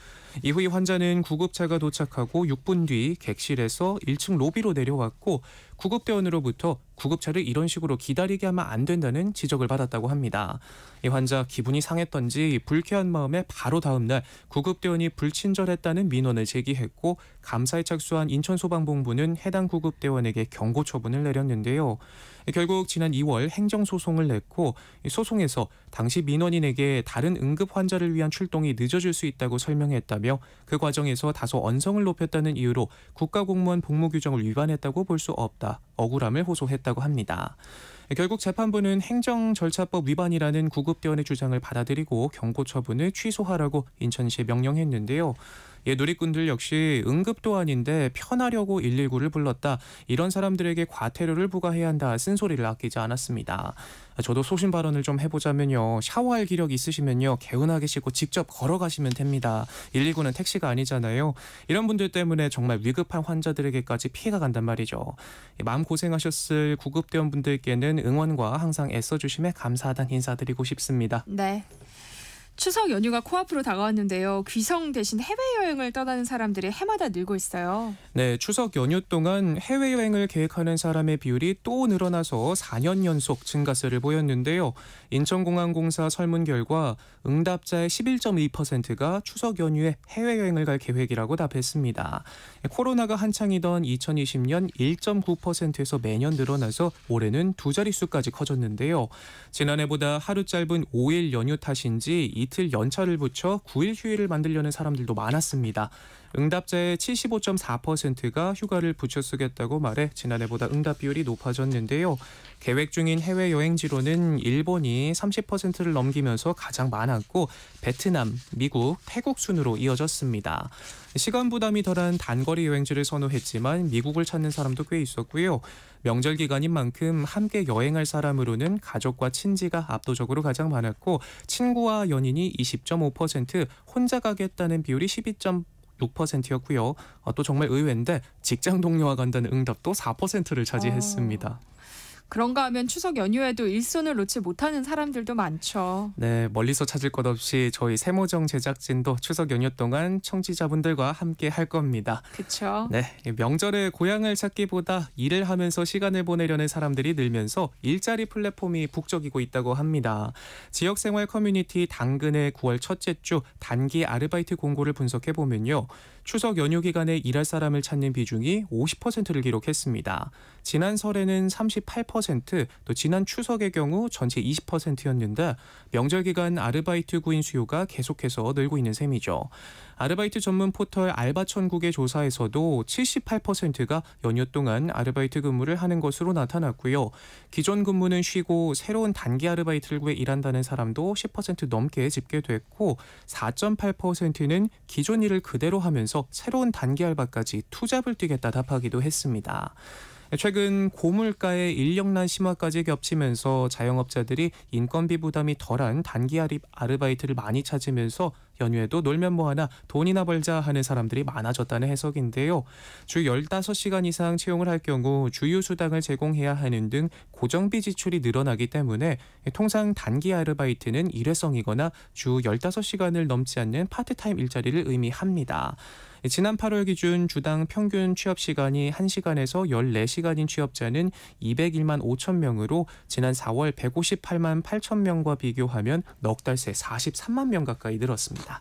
이후 이 환자는 구급차가 도착하고 6분 뒤 객실에서 1층 로비로 내려왔고 구급대원으로부터 구급차를 이런 식으로 기다리게 하면 안 된다는 지적을 받았다고 합니다. 이 환자 기분이 상했던지 불쾌한 마음에 바로 다음 날 구급대원이 불친절했다는 민원을 제기했고 감사에 착수한 인천소방본부는 해당 구급대원에게 경고 처분을 내렸는데요. 결국 지난 2월 행정소송을 냈고 소송에서 당시 민원인에게 다른 응급 환자를 위한 출동이 늦어질 수 있다고 설명했다며 그 과정에서 다소 언성을 높였다는 이유로 국가공무원 복무규정을 위반했다고 볼 수 없다. 억울함을 호소했다고 합니다. 결국 재판부는 행정절차법 위반이라는 구급대원의 주장을 받아들이고 경고 처분을 취소하라고 인천시에 명령했는데요. 누리꾼들 역시 응급도 아닌데 편하려고 119를 불렀다. 이런 사람들에게 과태료를 부과해야 한다. 쓴소리를 아끼지 않았습니다. 저도 소신 발언을 좀 해보자면요. 샤워할 기력 있으시면요. 개운하게 씻고 직접 걸어가시면 됩니다. 119는 택시가 아니잖아요. 이런 분들 때문에 정말 위급한 환자들에게까지 피해가 간단 말이죠. 마음 고생하셨을 구급대원분들께는 응원과 항상 애써주심에 감사하다는 인사드리고 싶습니다. 네. 추석 연휴가 코앞으로 다가왔는데요. 귀성 대신 해외여행을 떠나는 사람들이 해마다 늘고 있어요. 네, 추석 연휴 동안 해외여행을 계획하는 사람의 비율이 또 늘어나서 4년 연속 증가세를 보였는데요. 인천공항공사 설문 결과 응답자의 11.2%가 추석 연휴에 해외여행을 갈 계획이라고 답했습니다. 코로나가 한창이던 2020년 1.9%에서 매년 늘어나서 올해는 두 자릿수까지 커졌는데요. 지난해보다 하루 짧은 5일 연휴 탓인지 이틀 연차를 붙여 9일 휴일을 만들려는 사람들도 많았습니다. 응답자의 75.4%가 휴가를 붙여 쓰겠다고 말해 지난해보다 응답 비율이 높아졌는데요. 계획 중인 해외여행지로는 일본이 30%를 넘기면서 가장 많았고 베트남, 미국, 태국 순으로 이어졌습니다. 시간 부담이 덜한 단거리 여행지를 선호했지만 미국을 찾는 사람도 꽤 있었고요. 명절 기간인 만큼 함께 여행할 사람으로는 가족과 친지가 압도적으로 가장 많았고 친구와 연인이 20.5%, 혼자 가겠다는 비율이 12.6%였고요. 또 정말 의외인데 직장 동료와 간다는 응답도 4%를 차지했습니다. 그런가 하면 추석 연휴에도 일손을 놓지 못하는 사람들도 많죠. 네, 멀리서 찾을 것 없이 저희 세모정 제작진도 추석 연휴 동안 청취자분들과 함께 할 겁니다. 그렇죠. 네, 명절에 고향을 찾기보다 일을 하면서 시간을 보내려는 사람들이 늘면서 일자리 플랫폼이 북적이고 있다고 합니다. 지역생활 커뮤니티 당근의 9월 첫째 주 단기 아르바이트 공고를 분석해 보면요. 추석 연휴 기간에 일할 사람을 찾는 비중이 50%를 기록했습니다. 지난 설에는 38%, 또 지난 추석의 경우 전체 20%였는데 명절 기간 아르바이트 구인 수요가 계속해서 늘고 있는 셈이죠. 아르바이트 전문 포털 알바천국의 조사에서도 78%가 연휴 동안 아르바이트 근무를 하는 것으로 나타났고요. 기존 근무는 쉬고 새로운 단기 아르바이트를 구해 일한다는 사람도 10% 넘게 집계됐고 4.8%는 기존 일을 그대로 하면서 하면서 새로운 단기 알바까지 투잡을 뛰겠다 답하기도 했습니다. 최근 고물가의 인력난 심화까지 겹치면서 자영업자들이 인건비 부담이 덜한 단기 아르바이트를 많이 찾으면서 연휴에도 놀면 뭐하나 돈이나 벌자 하는 사람들이 많아졌다는 해석인데요. 주 15시간 이상 채용을 할 경우 주휴수당을 제공해야 하는 등 고정비 지출이 늘어나기 때문에 통상 단기 아르바이트는 일회성이거나 주 15시간을 넘지 않는 파트타임 일자리를 의미합니다. 지난 8월 기준 주당 평균 취업시간이 1시간에서 14시간인 취업자는 201만 5천 명으로 지난 4월 158만 8천 명과 비교하면 넉 달 새 43만 명 가까이 늘었습니다.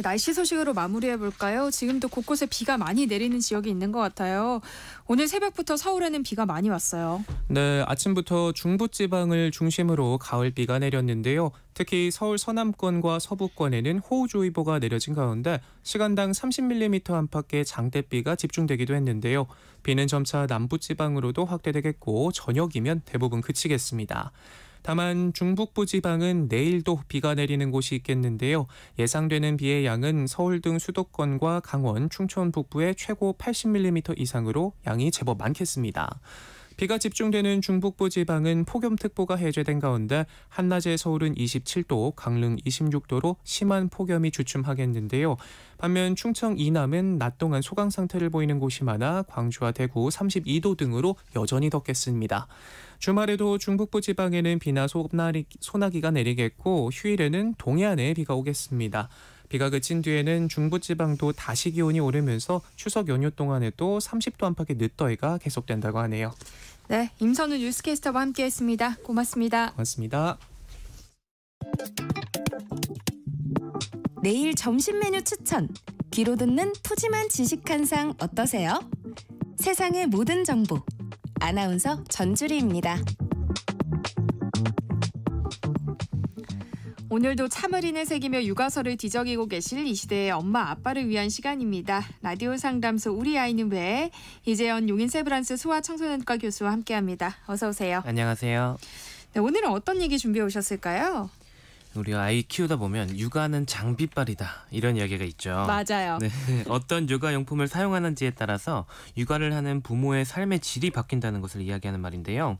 날씨 소식으로 마무리해볼까요? 지금도 곳곳에 비가 많이 내리는 지역이 있는 것 같아요. 오늘 새벽부터 서울에는 비가 많이 왔어요. 네, 아침부터 중부지방을 중심으로 가을비가 내렸는데요. 특히 서울 서남권과 서부권에는 호우주의보가 내려진 가운데 시간당 30mm 안팎의 장대비가 집중되기도 했는데요. 비는 점차 남부지방으로도 확대되겠고 저녁이면 대부분 그치겠습니다. 다만 중북부 지방은 내일도 비가 내리는 곳이 있겠는데요. 예상되는 비의 양은 서울 등 수도권과 강원, 충청 북부에 최고 80mm 이상으로 양이 제법 많겠습니다. 비가 집중되는 중북부 지방은 폭염특보가 해제된 가운데 한낮에 서울은 27도, 강릉 26도로 심한 폭염이 주춤하겠는데요. 반면 충청 이남은 낮 동안 소강 상태를 보이는 곳이 많아 광주와 대구 32도 등으로 여전히 덥겠습니다. 주말에도 중북부 지방에는 비나 소나기가 내리겠고 휴일에는 동해안에 비가 오겠습니다. 비가 그친 뒤에는 중부지방도 다시 기온이 오르면서 추석 연휴 동안에도 30도 안팎의 늦더위가 계속된다고 하네요. 네, 임선우 뉴스캐스터와 함께했습니다. 고맙습니다. 고맙습니다. 내일 점심 메뉴 추천. 귀로 듣는 푸짐한 지식 한 상 어떠세요? 세상의 모든 정보. 아나운서 전주리입니다. 오늘도 참을인을 새기며 육아서를 뒤적이고 계실 이 시대의 엄마 아빠를 위한 시간입니다. 라디오 상담소 우리 아이는 왜? 이재현 용인세브란스 소아청소년과 교수와 함께합니다. 어서 오세요. 안녕하세요. 네, 오늘은 어떤 얘기 준비해 오셨을까요? 우리 아이 키우다 보면 육아는 장비빨이다 이런 이야기가 있죠. 맞아요. 네, 어떤 육아용품을 사용하는지에 따라서 육아를 하는 부모의 삶의 질이 바뀐다는 것을 이야기하는 말인데요.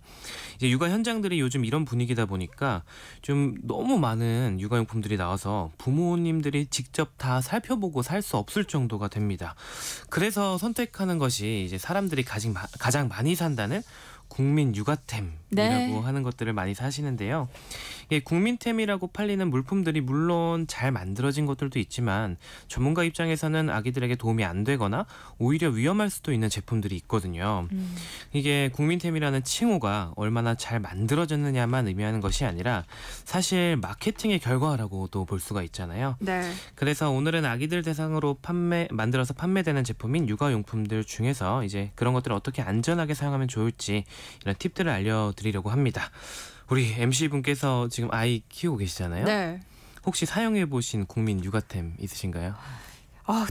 이제 육아 현장들이 요즘 이런 분위기다 보니까 좀 너무 많은 육아용품들이 나와서 부모님들이 직접 다 살펴보고 살 수 없을 정도가 됩니다. 그래서 선택하는 것이 이제 사람들이 가장 많이 산다는 국민 육아템이라고 네. 하는 것들을 많이 사시는데요. 이게 국민템이라고 팔리는 물품들이 물론 잘 만들어진 것들도 있지만 전문가 입장에서는 아기들에게 도움이 안 되거나 오히려 위험할 수도 있는 제품들이 있거든요. 이게 국민템이라는 칭호가 얼마나 잘 만들어졌느냐만 의미하는 것이 아니라 사실 마케팅의 결과라고도 볼 수가 있잖아요. 네. 그래서 오늘은 아기들 대상으로 만들어서 판매되는 제품인 육아용품들 중에서 이제 그런 것들을 어떻게 안전하게 사용하면 좋을지 이런 팁들을 알려드리려고 합니다. 우리 MC분께서 지금 아이 키우고 계시잖아요. 네. 혹시 사용해보신 국민 육아템 있으신가요?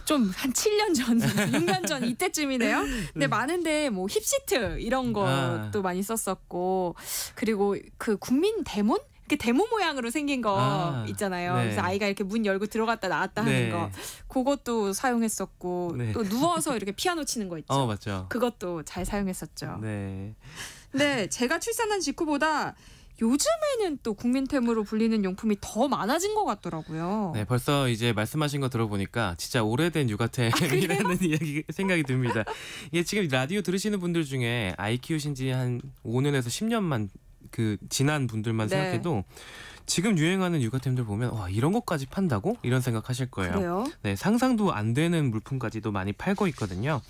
좀 한 7년 전, 6년 전 이때쯤이네요. 근데 많은데 뭐 힙시트 이런 것도 많이 썼었고 그리고 그 국민 대문? 이렇게 대문 모양으로 생긴 거 있잖아요. 네. 그래서 아이가 이렇게 문 열고 들어갔다 나왔다 하는 네. 거. 그것도 사용했었고 네. 또 누워서 이렇게 피아노 치는 거 있죠. 맞죠. 그것도 잘 사용했었죠. 네. 근데 제가 출산한 직후보다 요즘에는 또 국민템으로 불리는 용품이 더 많아진 것 같더라고요. 네, 벌써 이제 말씀하신 거 들어보니까 진짜 오래된 육아템이라는 이야기 생각이 듭니다. 이게 지금 라디오 들으시는 분들 중에 아이 키우신 지 한 5년에서 10년만 지난 분들만 네. 생각해도 지금 유행하는 육아템들 보면 와 이런 것까지 판다고? 이런 생각하실 거예요. 그래요? 네, 상상도 안 되는 물품까지도 많이 팔고 있거든요.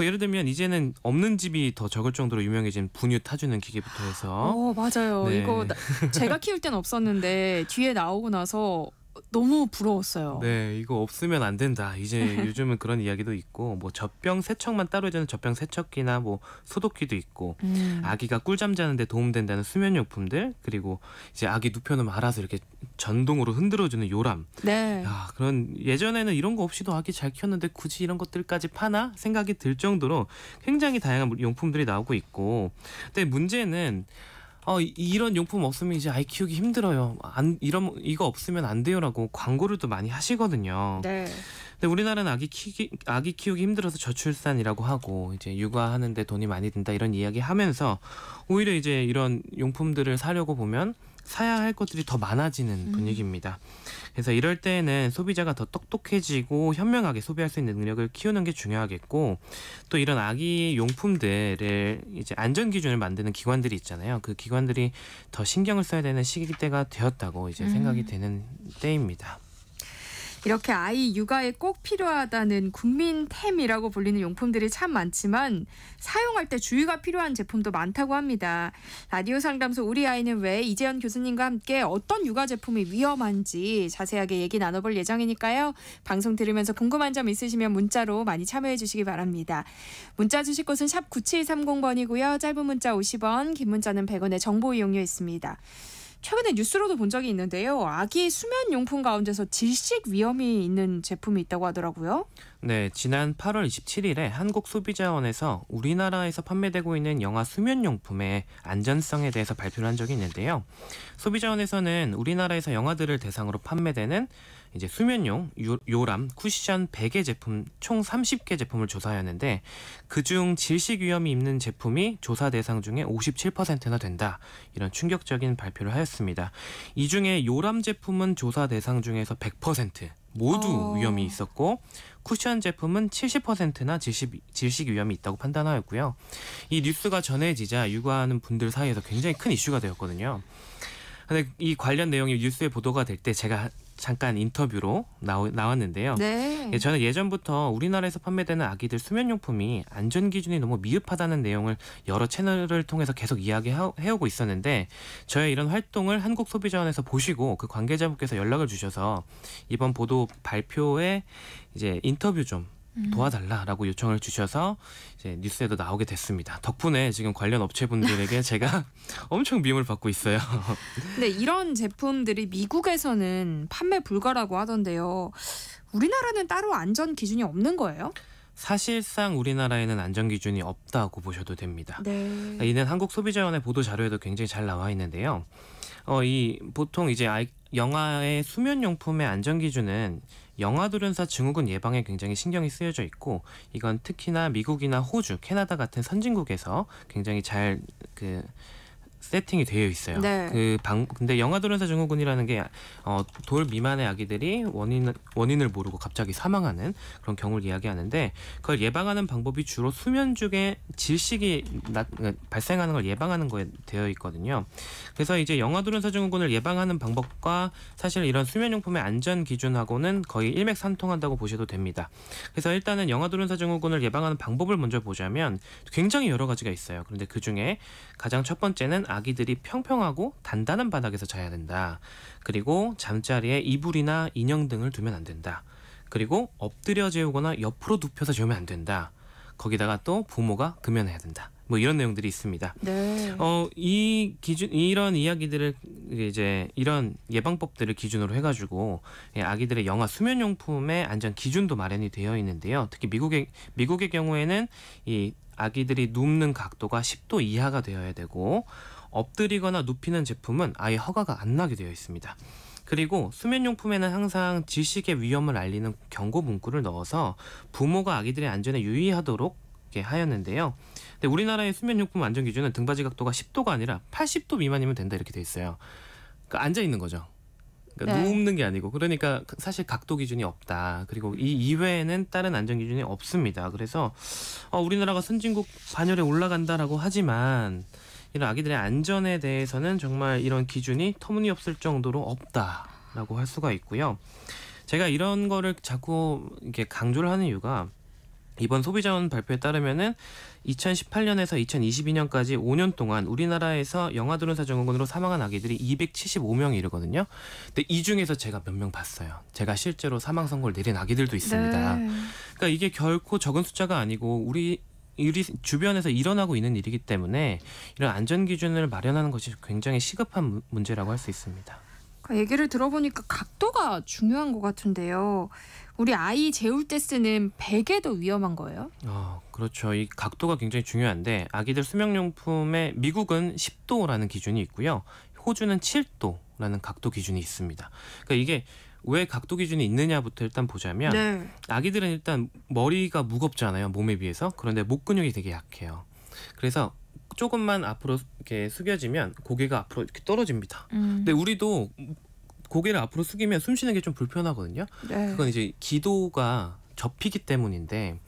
예를 들면 이제는 없는 집이 더 적을 정도로 유명해진 분유 타주는 기계부터 해서 맞아요. 네. 이거 제가 키울 땐 없었는데 뒤에 나오고 나서 너무 부러웠어요. 네, 이거 없으면 안 된다. 이제 요즘은 그런 이야기도 있고 뭐 젖병 세척만 따로 해주는 젖병 세척기나 뭐 소독기도 있고 아기가 꿀잠 자는데 도움된다는 수면용품들 그리고 이제 아기 눕혀놓으면 알아서 이렇게 전동으로 흔들어주는 요람. 네. 그런 예전에는 이런 거 없이도 아기 잘 키웠는데 굳이 이런 것들까지 파나 생각이 들 정도로 굉장히 다양한 용품들이 나오고 있고 근데 문제는 이런 용품 없으면 이제 아이 키우기 힘들어요. 이거 없으면 안 돼요라고 광고를 또 많이 하시거든요. 네. 근데 우리나라는 아기 키우기 힘들어서 저출산이라고 하고 이제 육아하는데 돈이 많이 든다 이런 이야기 하면서 오히려 이제 이런 용품들을 사려고 보면 사야 할 것들이 더 많아지는 분위기입니다. 그래서 이럴 때는 소비자가 더 똑똑해지고 현명하게 소비할 수 있는 능력을 키우는 게 중요하겠고 또 이런 아기 용품들을 이제 안전 기준을 만드는 기관들이 있잖아요. 그 기관들이 더 신경을 써야 되는 시기대가 되었다고 이제 생각이 되는 때입니다. 이렇게 아이 육아에 꼭 필요하다는 국민템이라고 불리는 용품들이 참 많지만 사용할 때 주의가 필요한 제품도 많다고 합니다. 라디오 상담소 우리 아이는 왜 이재현 교수님과 함께 어떤 육아 제품이 위험한지 자세하게 얘기 나눠볼 예정이니까요. 방송 들으면서 궁금한 점 있으시면 문자로 많이 참여해 주시기 바랍니다. 문자 주실 곳은 샵 9730번이고요. 짧은 문자 50원, 긴 문자는 100원의 정보 이용료 있습니다. 최근에 뉴스로도 본 적이 있는데요. 아기 수면용품 가운데서 질식 위험이 있는 제품이 있다고 하더라고요. 네, 지난 8월 27일에 한국소비자원에서 우리나라에서 판매되고 있는 영아 수면용품의 안전성에 대해서 발표를 한 적이 있는데요. 소비자원에서는 우리나라에서 영아들을 대상으로 판매되는 이제 수면용 요람 쿠션 100개 제품 총 30개 제품을 조사하였는데 그중 질식 위험이 있는 제품이 조사 대상 중에 57%나 된다. 이런 충격적인 발표를 하였습니다. 이 중에 요람 제품은 조사 대상 중에서 100% 모두 위험이 있었고 쿠션 제품은 70%나 질식 위험이 있다고 판단하였고요. 이 뉴스가 전해지자 육아하는 분들 사이에서 굉장히 큰 이슈가 되었거든요. 근데 이 관련 내용이 뉴스에 보도가 될 때 제가 잠깐 인터뷰로 나왔는데요. 네. 저는 예전부터 우리나라에서 판매되는 아기들 수면용품이 안전 기준이 너무 미흡하다는 내용을 여러 채널을 통해서 계속 이야기해오고 있었는데 저의 이런 활동을 한국소비자원에서 보시고 그 관계자분께서 연락을 주셔서 이번 보도 발표에 이제 인터뷰 좀 도와달라라고 요청을 주셔서 이제 뉴스에도 나오게 됐습니다. 덕분에 지금 관련 업체분들에게 제가 엄청 미움을 받고 있어요. 근데 이런 제품들이 미국에서는 판매 불가라고 하던데요. 우리나라는 따로 안전 기준이 없는 거예요? 사실상 우리나라에는 안전 기준이 없다고 보셔도 됩니다. 네. 이는 한국소비자원의 보도 자료에도 굉장히 잘 나와 있는데요. 보통 이제 영아의 수면용품의 안전 기준은 영아돌연사 증후군 예방에 굉장히 신경이 쓰여져 있고 이건 특히나 미국이나 호주, 캐나다 같은 선진국에서 굉장히 잘 세팅이 되어 있어요. 네. 근데 영아돌연사 증후군이라는 게 돌 미만의 아기들이 원인을 모르고 갑자기 사망하는 그런 경우를 이야기하는데 그걸 예방하는 방법이 주로 수면 중에 질식이 발생하는 걸 예방하는 거에 되어 있거든요. 그래서 이제 영아돌연사 증후군을 예방하는 방법과 사실 이런 수면용품의 안전 기준하고는 거의 일맥상통한다고 보셔도 됩니다. 그래서 일단은 영아돌연사 증후군을 예방하는 방법을 먼저 보자면 굉장히 여러 가지가 있어요. 그런데 그중에 가장 첫 번째는 아기들이 평평하고 단단한 바닥에서 자야 된다. 그리고 잠자리에 이불이나 인형 등을 두면 안 된다. 그리고 엎드려 재우거나 옆으로 눕혀서 재우면 안 된다. 거기다가 또 부모가 금연해야 된다. 뭐 이런 내용들이 있습니다. 네. 이런 이야기들을 이제 이런 예방법들을 기준으로 해가지고 아기들의 영아 수면용품의 안전 기준도 마련이 되어 있는데요. 특히 미국의 경우에는 이 아기들이 눕는 각도가 10도 이하가 되어야 되고 엎드리거나 눕히는 제품은 아예 허가가 안 나게 되어 있습니다. 그리고 수면용품에는 항상 질식의 위험을 알리는 경고 문구를 넣어서 부모가 아기들의 안전에 유의하도록 하였는데요. 근데 우리나라의 수면용품 안전 기준은 등받이 각도가 10도가 아니라 80도 미만이면 된다 이렇게 돼 있어요. 그러니까 앉아 있는 거죠. 그러니까 눕는 게 아니고 그러니까 사실 각도 기준이 없다. 그리고 이 이외에는 다른 안전 기준이 없습니다. 그래서 우리나라가 선진국 반열에 올라간다라고 하지만 이런 아기들의 안전에 대해서는 정말 이런 기준이 터무니없을 정도로 없다라고 할 수가 있고요. 제가 이런 거를 자꾸 이렇게 강조를 하는 이유가 이번 소비자원 발표에 따르면은 2018년에서 2022년까지 5년 동안 우리나라에서 영아돌연사 증후군으로 사망한 아기들이 275명이 이르거든요. 근데 이 중에서 제가 몇 명 봤어요. 제가 실제로 사망 선고를 내린 아기들도 있습니다. 네. 그러니까 이게 결코 적은 숫자가 아니고 우리 주변에서 일어나고 있는 일이기 때문에 이런 안전 기준을 마련하는 것이 굉장히 시급한 문제라고 할 수 있습니다. 얘기를 들어보니까 각도가 중요한 것 같은데요. 우리 아이 재울 때 쓰는 베개도 위험한 거예요? 그렇죠. 이 각도가 굉장히 중요한데 아기들 수면용품에 미국은 10도라는 기준이 있고요. 호주는 7도라는 각도 기준이 있습니다. 그러니까 이게 왜 각도 기준이 있느냐부터 일단 보자면 네. 아기들은 일단 머리가 무겁잖아요. 몸에 비해서. 그런데 목 근육이 되게 약해요. 그래서 조금만 앞으로 이렇게 숙여지면 고개가 앞으로 이렇게 떨어집니다. 근데 우리도 고개를 앞으로 숙이면 숨 쉬는 게 좀 불편하거든요. 네. 그건 이제 기도가 접히기 때문인데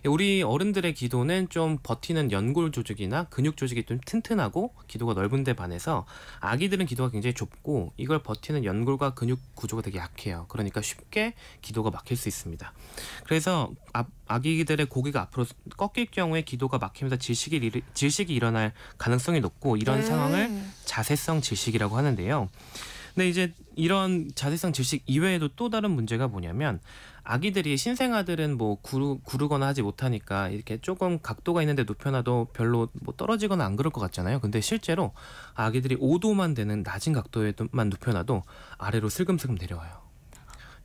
우리 어른들의 기도는 좀 버티는 연골 조직이나 근육 조직이 좀 튼튼하고 기도가 넓은 데 반해서 아기들은 기도가 굉장히 좁고 이걸 버티는 연골과 근육 구조가 되게 약해요. 그러니까 쉽게 기도가 막힐 수 있습니다. 그래서 아기들의 고개가 앞으로 꺾일 경우에 기도가 막히면서 질식이 일어날 가능성이 높고 이런 상황을 자세성 질식이라고 하는데요. 근데 이제 이런 자세성 질식 이외에도 또 다른 문제가 뭐냐면 아기들이 신생아들은 뭐 구르거나 하지 못하니까 이렇게 조금 각도가 있는데 눕혀놔도 별로 뭐 떨어지거나 안 그럴 것 같잖아요. 근데 실제로 아기들이 5도만 되는 낮은 각도에만 눕혀놔도 아래로 슬금슬금 내려와요.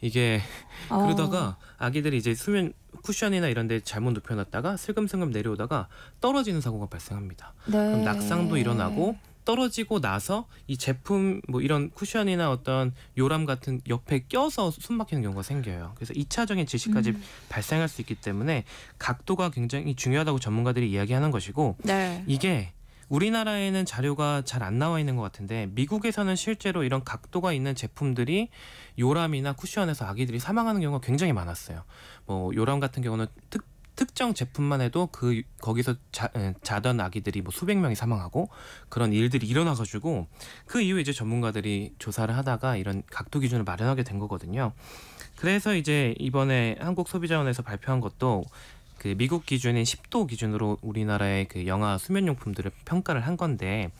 이게 그러다가 아기들이 이제 수면 쿠션이나 이런 데 잘못 눕혀놨다가 슬금슬금 내려오다가 떨어지는 사고가 발생합니다. 네. 그럼 낙상도 일어나고 떨어지고 나서 이 제품 뭐 이런 쿠션이나 어떤 요람 같은 옆에 껴서 숨 막히는 경우가 생겨요. 그래서 2차적인 질식까지 발생할 수 있기 때문에 각도가 굉장히 중요하다고 전문가들이 이야기하는 것이고 네. 이게 우리나라에는 자료가 잘 안 나와 있는 것 같은데 미국에서는 실제로 이런 각도가 있는 제품들이 요람이나 쿠션에서 아기들이 사망하는 경우가 굉장히 많았어요. 뭐 요람 같은 경우는 특정 제품만 해도 거기서 자던 아기들이 뭐 수백 명이 사망하고 그런 일들이 일어나가지고 그 이후에 이제 전문가들이 조사를 하다가 이런 각도 기준을 마련하게 된 거거든요. 그래서 이제 이번에 한국소비자원에서 발표한 것도 그 미국 기준인 10도 기준으로 우리나라의 그 영아 수면용품들을 평가를 한 건데,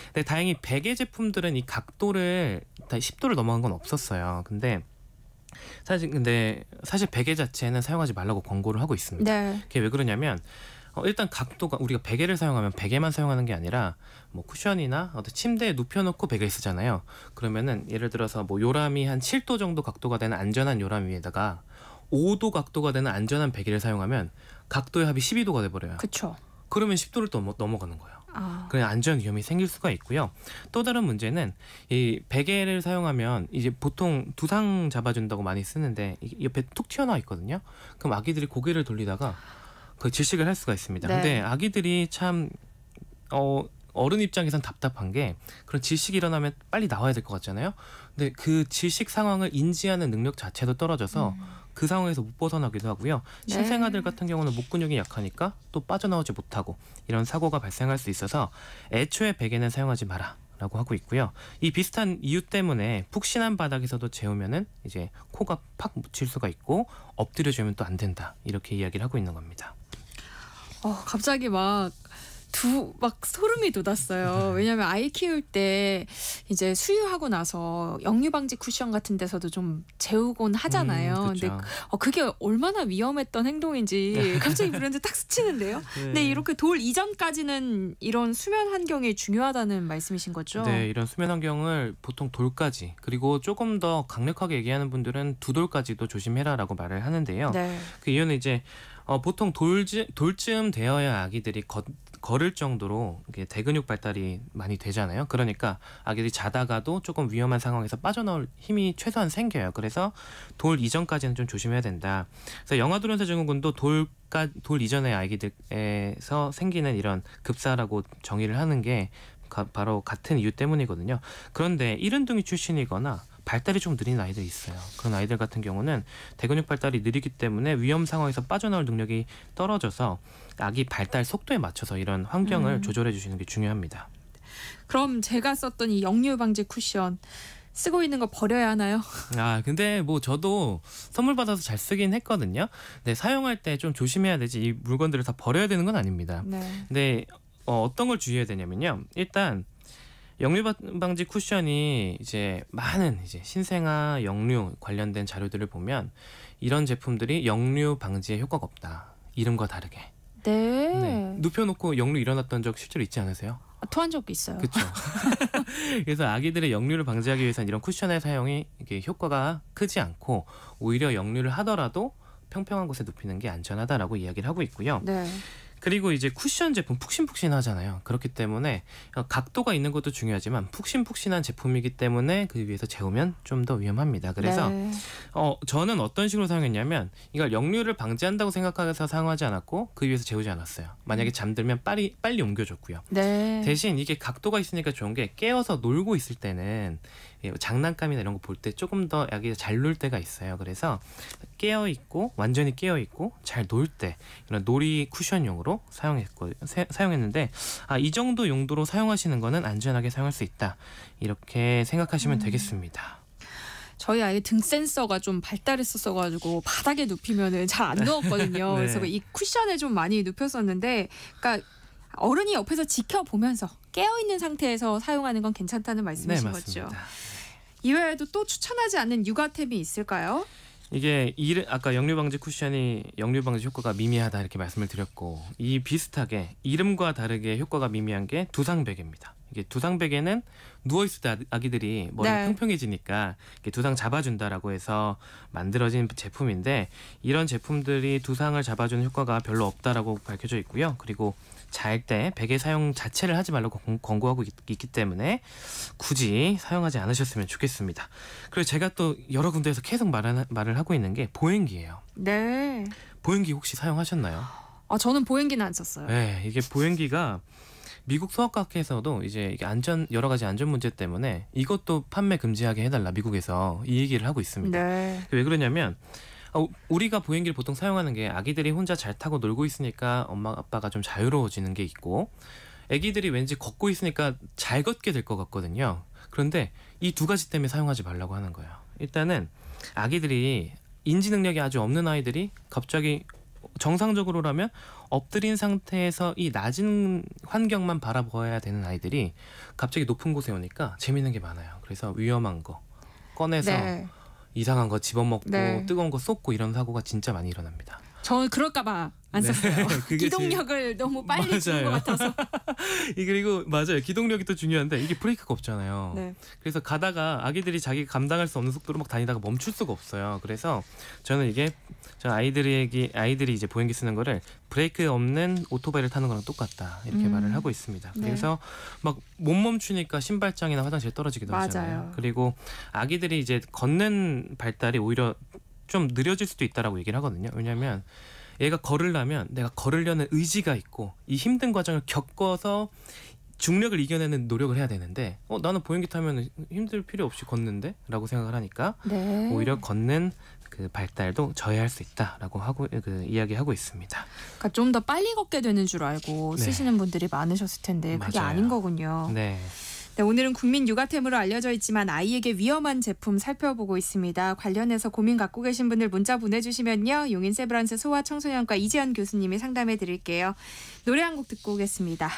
근데 다행히 베개 제품들은 이 각도를 다 10도를 넘어간 건 없었어요. 근데 사실 베개 자체는 사용하지 말라고 권고를 하고 있습니다. 네. 그게 왜 그러냐면 일단 각도가 우리가 베개를 사용하면 베개만 사용하는 게 아니라 뭐 쿠션이나 어떤 침대에 눕혀놓고 베개를 쓰잖아요. 그러면은 예를 들어서 뭐 요람이 한 7도 정도 각도가 되는 안전한 요람 위에다가 5도 각도가 되는 안전한 베개를 사용하면 각도의 합이 12도가 돼버려요. 그렇죠. 그러면 10도를 넘어가는 거예요. 그냥 안전 위험이 생길 수가 있고요. 또 다른 문제는 이 베개를 사용하면 이제 보통 두상 잡아준다고 많이 쓰는데 옆에 툭 튀어나와 있거든요. 그럼 아기들이 고개를 돌리다가 그 질식을 할 수가 있습니다. 네. 근데 아기들이 참 어른 입장에선 답답한 게 그런 질식이 일어나면 빨리 나와야 될 것 같잖아요. 근데 그 질식 상황을 인지하는 능력 자체도 떨어져서 그 상황에서 못 벗어나기도 하고요. 네. 신생아들 같은 경우는 목 근육이 약하니까 또 빠져나오지 못하고 이런 사고가 발생할 수 있어서 애초에 베개는 사용하지 마라 라고 하고 있고요. 이 비슷한 이유 때문에 푹신한 바닥에서도 재우면은 이제 코가 팍 묻힐 수가 있고 엎드려 재우면 또 안 된다 이렇게 이야기를 하고 있는 겁니다. 갑자기 막 소름이 돋았어요. 왜냐하면 아이 키울 때 이제 수유하고 나서 영유 방지 쿠션 같은 데서도 좀 재우곤 하잖아요. 그렇죠. 근데 그게 얼마나 위험했던 행동인지 갑자기 브랜드 딱 스치는데요. 네. 근데 이렇게 돌 이전까지는 이런 수면 환경이 중요하다는 말씀이신 거죠? 네, 이런 수면 환경을 보통 돌까지 그리고 조금 더 강력하게 얘기하는 분들은 2돌까지도 조심해라라고 말을 하는데요. 네. 그 이유는 이제 보통 돌쯤 되어야 아기들이 걸을 정도로 이게 대근육 발달이 많이 되잖아요. 그러니까 아기들이 자다가도 조금 위험한 상황에서 빠져나올 힘이 최소한 생겨요. 그래서 돌 이전까지는 좀 조심해야 된다. 그래서 영아돌연사 증후군도 돌 이전의 아기들에서 생기는 이런 급사라고 정의를 하는 게 바로 같은 이유 때문이거든요. 그런데 이른둥이 출신이거나 발달이 좀 느린 아이들이 있어요. 그런 아이들 같은 경우는 대근육 발달이 느리기 때문에 위험 상황에서 빠져나올 능력이 떨어져서 아기 발달 속도에 맞춰서 이런 환경을 조절해 주시는 게 중요합니다. 그럼 제가 썼던 이 영유 방지 쿠션 쓰고 있는 거 버려야 하나요? 근데 뭐 저도 선물 받아서 잘 쓰긴 했거든요. 근데 사용할 때 좀 조심해야 되지 이 물건들을 다 버려야 되는 건 아닙니다. 네. 근데 어떤 걸 주의해야 되냐면요. 일단 영유 방지 쿠션이 이제 많은 이제 신생아 영유 관련된 자료들을 보면 이런 제품들이 영유 방지에 효과가 없다. 이름과 다르게. 네. 눕혀놓고 영유 일어났던 적 실제로 있지 않으세요? 토한 적도 있어요. 그렇죠. 그래서 아기들의 역류를 방지하기 위해서는 이런 쿠션의 사용이 이게 효과가 크지 않고 오히려 역류를 하더라도 평평한 곳에 눕히는 게 안전하다라고 이야기를 하고 있고요. 네. 그리고 이제 쿠션 제품 푹신푹신하잖아요. 그렇기 때문에 각도가 있는 것도 중요하지만 푹신푹신한 제품이기 때문에 그 위에서 재우면 좀 더 위험합니다. 그래서 네. 저는 어떤 식으로 사용했냐면 이걸 역류를 방지한다고 생각해서 사용하지 않았고 그 위에서 재우지 않았어요. 만약에 잠들면 빨리 옮겨줬고요. 네. 대신 이게 각도가 있으니까 좋은 게 깨어서 놀고 있을 때는 장난감이나 이런 거 볼 때 조금 더 아기가 잘 놀 때가 있어요. 그래서 완전히 깨어 있고 잘 놀 때 이런 놀이 쿠션용으로 사용했는데 이 정도 용도로 사용하시는 거는 안전하게 사용할 수 있다. 이렇게 생각하시면 되겠습니다. 저희 아이 등 센서가 좀 발달했었어가지고 바닥에 눕히면은 잘 안 누웠거든요. 네. 그래서 이 쿠션에 좀 많이 눕혔었는데, 그러니까 어른이 옆에서 지켜보면서 깨어 있는 상태에서 사용하는 건 괜찮다는 말씀이신 네, 거죠. 맞습니다. 이외에도 또 추천하지 않는 육아템이 있을까요? 이게 아까 역류 방지 쿠션이 역류 방지 효과가 미미하다 이렇게 말씀을 드렸고 이 비슷하게 이름과 다르게 효과가 미미한 게 두상 베개입니다. 이게 두상 베개는 누워 있을 때 아기들이 머리가 네. 평평해지니까 이렇게 두상 잡아준다라고 해서 만들어진 제품인데 이런 제품들이 두상을 잡아주는 효과가 별로 없다라고 밝혀져 있고요. 그리고 잘 때 베개 사용 자체를 하지 말라고 권고하고 있기 때문에 굳이 사용하지 않으셨으면 좋겠습니다. 그리고 제가 또 여러 군데에서 계속 말을 하고 있는 게 보행기예요. 네. 보행기 혹시 사용하셨나요? 저는 보행기는 안 썼어요. 네, 이게 보행기가 미국 소아과학회에서도 이제 이게 여러 가지 안전 문제 때문에 이것도 판매 금지하게 해달라 미국에서 이 얘기를 하고 있습니다. 네. 왜 그러냐면 우리가 보행기를 보통 사용하는 게 아기들이 혼자 잘 타고 놀고 있으니까 엄마 아빠가 좀 자유로워지는 게 있고 아기들이 왠지 걷고 있으니까 잘 걷게 될 것 같거든요. 그런데 이 두 가지 때문에 사용하지 말라고 하는 거예요. 일단은 아기들이 인지 능력이 아주 없는 아이들이 갑자기 정상적으로라면 엎드린 상태에서 이 낮은 환경만 바라보아야 되는 아이들이 갑자기 높은 곳에 오니까 재밌는 게 많아요. 그래서 위험한 거 꺼내서 네. 이상한 거 집어먹고 네. 뜨거운 거 쏟고 이런 사고가 진짜 많이 일어납니다. 저는 그럴까봐 안 썼어요. 그게 기동력을 너무 빨리 주는 것 같아서. 그리고 맞아요. 기동력이 또 중요한데 이게 브레이크가 없잖아요. 네. 그래서 가다가 아기들이 자기 감당할 수 없는 속도로 막 다니다가 멈출 수가 없어요. 그래서 저는 이게 아이들이 이제 보행기 쓰는 거를 브레이크 없는 오토바이를 타는 거랑 똑같다 이렇게 말을 하고 있습니다. 네. 그래서 막 못 멈추니까 신발장이나 화장실 떨어지기도 하잖아요. 맞아요. 그리고 아기들이 이제 걷는 발달이 오히려 좀 느려질 수도 있다라고 얘기를 하거든요. 왜냐하면 얘가 걸으려면 내가 걸으려는 의지가 있고 이 힘든 과정을 겪어서 중력을 이겨내는 노력을 해야 되는데 나는 보행기 타면 힘들 필요 없이 걷는데? 라고 생각을 하니까 네. 오히려 걷는 그 발달도 저해할 수 있다라고 이야기하고 있습니다. 그러니까 좀 더 빨리 걷게 되는 줄 알고 네. 쓰시는 분들이 많으셨을 텐데 그게 맞아요. 아닌 거군요. 네. 네, 오늘은 국민 육아템으로 알려져 있지만 아이에게 위험한 제품 살펴보고 있습니다. 관련해서 고민 갖고 계신 분들 문자 보내주시면요. 용인 세브란스 소아청소년과 이재현 교수님이 상담해 드릴게요. 노래 한 곡 듣고 오겠습니다.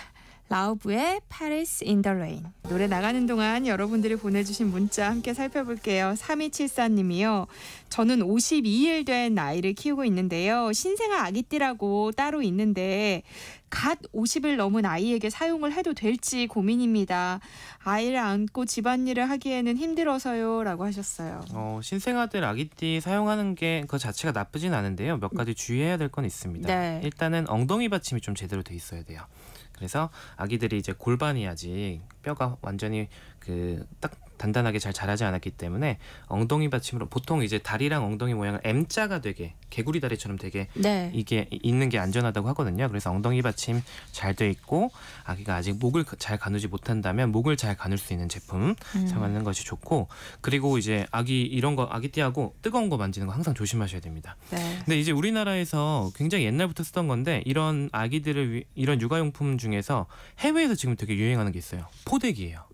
라우브의 Paris in the Rain. 노래 나가는 동안 여러분들이 보내주신 문자 함께 살펴볼게요. 3274님이요. 저는 52일 된 아이를 키우고 있는데요. 신생아 아기띠라고 따로 있는데 갓 50일 넘은 아이에게 사용을 해도 될지 고민입니다. 아이를 안고 집안일을 하기에는 힘들어서요. 라고 하셨어요. 신생아들 아기띠 사용하는 게 그 자체가 나쁘진 않은데요. 몇 가지 주의해야 될 건 있습니다. 네. 일단은 엉덩이 받침이 좀 제대로 돼 있어야 돼요. 그래서 아기들이 이제 골반이 아직 뼈가 완전히 딱 단단하게 잘 자라지 않았기 때문에 엉덩이 받침으로 보통 이제 다리랑 엉덩이 모양을 M자가 되게 개구리 다리처럼 되게 네. 이게 있는 게 안전하다고 하거든요. 그래서 엉덩이 받침 잘 돼 있고 아기가 아직 목을 잘 가누지 못한다면 목을 잘 가눌 수 있는 제품 사용하는 것이 좋고 그리고 이제 이런 거 아기띠하고 뜨거운 거 만지는 거 항상 조심하셔야 됩니다. 네. 근데 이제 우리나라에서 굉장히 옛날부터 쓰던 건데 이런 아기들을 이런 육아용품 중에서 해외에서 지금 되게 유행하는 게 있어요. 포대기예요.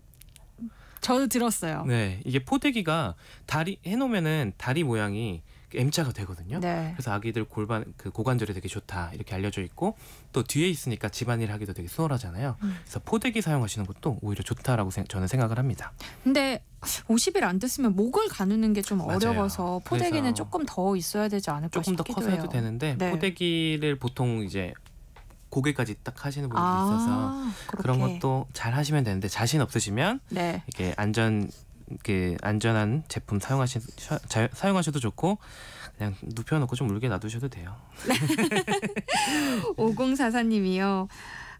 저도 들었어요. 네, 이게 포대기가 다리 해놓으면은 다리 모양이 M자가 되거든요. 네. 그래서 아기들 골반 고관절에 되게 좋다 이렇게 알려져 있고 또 뒤에 있으니까 집안일 하기도 되게 수월하잖아요. 그래서 포대기 사용하시는 것도 오히려 좋다라고 저는 생각을 합니다. 근데 50일 안 됐으면 목을 가누는 게 좀 맞아요. 어려워서 포대기는 그래서 조금 더 있어야 되지 않을까 조금 더 싶기도 커서 해요. 해도 되는데 네. 포대기를 보통 이제 고개까지 딱 하시는 분들이 있어서 그렇게. 그런 것도 잘 하시면 되는데 자신 없으시면 네. 이렇게 안전한 제품 사용하셔도 좋고 그냥 눕혀놓고 좀 울게 놔두셔도 돼요. 5044님이요.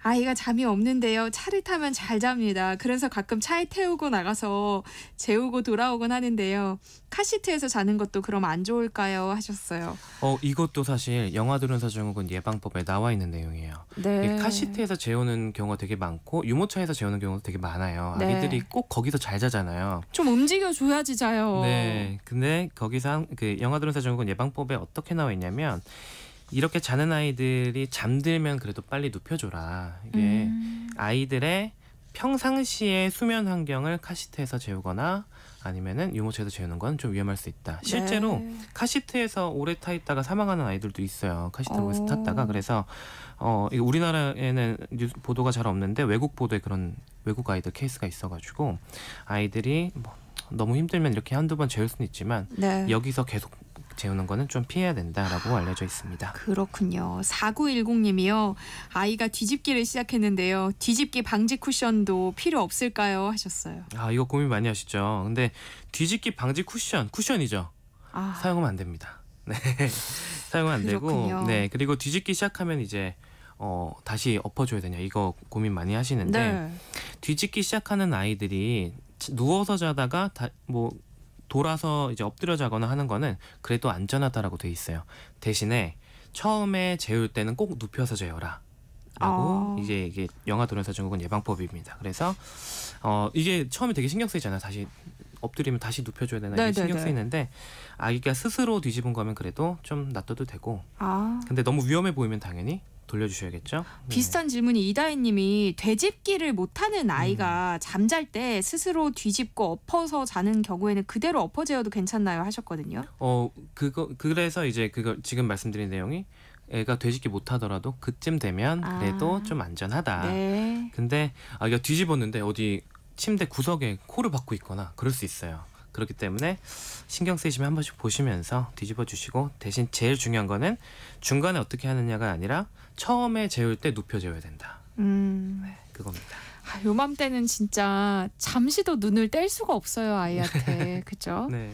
아이가 잠이 없는데요. 차를 타면 잘 잡니다. 그래서 가끔 차에 태우고 나가서 재우고 돌아오곤 하는데요. 카시트에서 자는 것도 그럼 안 좋을까요? 하셨어요. 이것도 사실 영아도련사 증후군 예방법에 나와 있는 내용이에요. 네. 카시트에서 재우는 경우가 되게 많고 유모차에서 재우는 경우도 되게 많아요. 네. 아기들이 꼭 거기서 잘 자잖아요. 좀 움직여줘야지 자요. 네, 근데 거기서 그 영아도련사 증후군 예방법에 어떻게 나와 있냐면 이렇게 자는 아이들이 잠들면 그래도 빨리 눕혀줘라. 이게 아이들의 평상시의 수면 환경을 카시트에서 재우거나 아니면은 유모차에서 재우는 건 좀 위험할 수 있다. 실제로 네. 카시트에서 오래 타 있다가 사망하는 아이들도 있어요. 카시트에서 탔다가. 그래서 이거 우리나라에는 보도가 잘 없는데 외국 보도에 그런 외국 아이들 케이스가 있어가지고 아이들이 뭐 너무 힘들면 이렇게 한두 번 재울 수는 있지만 네. 여기서 계속 재우는 거는 좀 피해야 된다라고 알려져 있습니다. 그렇군요. 4910님이요. 아이가 뒤집기를 시작했는데요. 뒤집기 방지 쿠션도 필요 없을까요? 하셨어요. 이거 고민 많이 하시죠. 근데 뒤집기 방지 쿠션이죠. 사용하면 안 됩니다. 네. 사용은 안 그렇군요. 되고, 네. 그리고 뒤집기 시작하면 이제 다시 엎어줘야 되냐 이거 고민 많이 하시는데 네. 뒤집기 시작하는 아이들이 누워서 자다가 돌아서 이제 엎드려 자거나 하는 거는 그래도 안전하다라고 돼 있어요. 대신에 처음에 재울 때는 꼭 눕혀서 재워라. 라고 이게 영아도련사 증후군 예방법입니다. 그래서 이게 처음에 되게 신경 쓰이잖아요. 다시 엎드리면 다시 눕혀줘야 되나 이게 신경 쓰이는데 아기가 스스로 뒤집은 거면 그래도 좀 놔둬도 되고. 근데 너무 위험해 보이면 당연히 돌려주셔야겠죠. 비슷한 질문이 이다혜님이 뒤집기를 못하는 아이가 잠잘 때 스스로 뒤집고 엎어서 자는 경우에는 그대로 엎어 재워도 괜찮나요? 하셨거든요. 그래서 이제 그거 지금 말씀드린 내용이 애가 뒤집기 못하더라도 그쯤 되면 그래도 좀 안전하다. 네. 근데 아기가 뒤집었는데 어디 침대 구석에 코를 박고 있거나 그럴 수 있어요. 그렇기 때문에 신경 쓰이시면 한 번씩 보시면서 뒤집어 주시고 대신 제일 중요한 거는 중간에 어떻게 하느냐가 아니라 처음에 재울 때 눕혀 재워야 된다. 네, 그겁니다. 요맘때는 진짜 잠시도 눈을 뗄 수가 없어요 아이한테. 그죠? 네.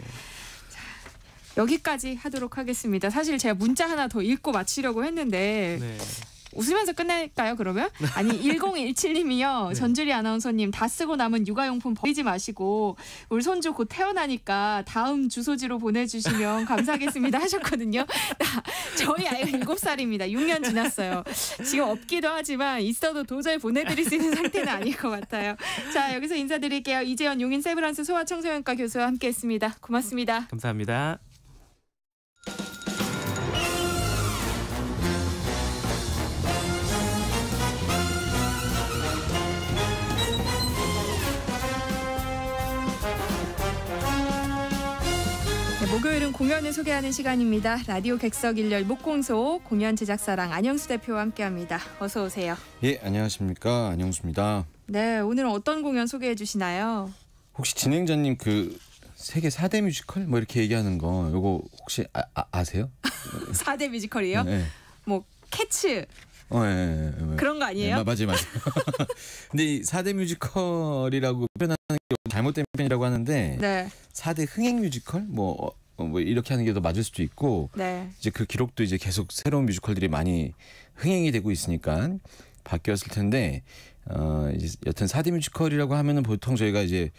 여기까지 하도록 하겠습니다. 사실 제가 문자 하나 더 읽고 마치려고 했는데 네. 웃으면서 끝낼까요 그러면? 아니 1017님이요. 네. 전주리 아나운서님 다 쓰고 남은 육아용품 버리지 마시고 우리 손주 곧 태어나니까 다음 주소지로 보내주시면 감사하겠습니다 하셨거든요. 저희 아이가 7살입니다. 6년 지났어요. 지금 없기도 하지만 있어도 도저히 보내드릴 수 있는 상태는 아닐 것 같아요. 자 여기서 인사드릴게요. 이재현 용인 세브란스 소아청소년과 교수와 함께했습니다. 고맙습니다. 감사합니다. 목요일은 공연을 소개하는 시간입니다. 라디오 객석 일열 목공소 공연 제작사랑 안영수 대표와 함께합니다. 어서 오세요. 예, 안녕하십니까. 안영수입니다. 네, 오늘은 어떤 공연 소개해 주시나요? 혹시 진행자님 그 세계 4대 뮤지컬 뭐 이렇게 얘기하는 거 요거 혹시 아세요? 4대 뮤지컬이요? 네. 뭐 캐츠 예. 그런 거 아니에요? 네, 맞아요. 근데 이 4대 뮤지컬이라고 표현하는 게 잘못된 표현이라고 하는데 네. 4대 흥행 뮤지컬 뭐 이렇게 하는 게 더 맞을 수도 있고 네. 이제 그 기록도 이제 계속 새로운 뮤지컬들이 많이 흥행이 되고 있으니까 바뀌었을 텐데 이제 여튼 4대 뮤지컬이라고 하면은 보통 저희가 이제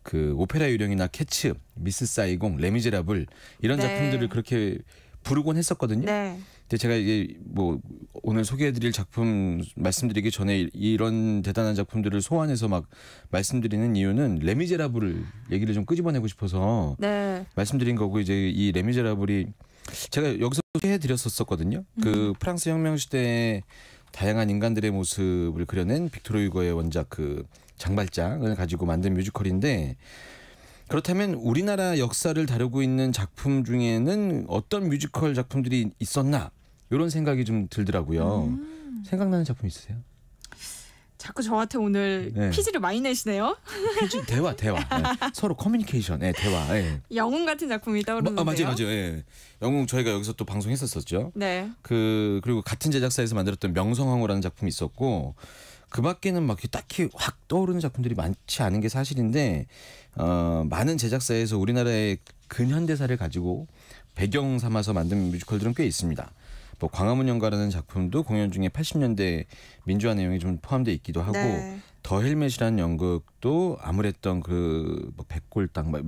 그 오페라 유령이나 캐츠, 미스 사이공, 레미제라블 이런 네. 작품들을 그렇게 부르곤 했었거든요. 네. 근데 제가 이게 뭐 오늘 소개해드릴 작품 말씀드리기 전에 이런 대단한 작품들을 소환해서 막 말씀드리는 이유는 레미제라블을 얘기를 좀 끄집어내고 싶어서 네. 말씀드린 거고 이제 이 레미제라블이 제가 여기서 소개해드렸었거든요. 그 프랑스 혁명 시대에 다양한 인간들의 모습을 그려낸 빅토르 유고의 원작 그 장발장을 가지고 만든 뮤지컬인데 그렇다면 우리나라 역사를 다루고 있는 작품 중에는 어떤 뮤지컬 작품들이 있었나 이런 생각이 좀 들더라고요. 생각나는 작품 있으세요? 자꾸 저한테 오늘 네. 퀴즈를 많이 내시네요. 퀴즈 대화. 서로 커뮤니케이션, 대화. 영웅 같은 작품이 떠오르는데요. 맞아요. 영웅 저희가 여기서 또 방송했었죠. 네. 그리고 같은 제작사에서 만들었던 명성황후라는 작품이 있었고 그 밖에는 막 딱히 확 떠오르는 작품들이 많지 않은 게 사실인데 많은 제작사에서 우리나라의 근현대사를 가지고 배경 삼아서 만든 뮤지컬들은 꽤 있습니다. 뭐 광화문 연가라는 작품도 공연 중에 80년대 민주화 내용이 좀 포함되어 있기도 하고 네. 더 헬멧이라는 연극도 아무랬던 뭐 백골당 뭐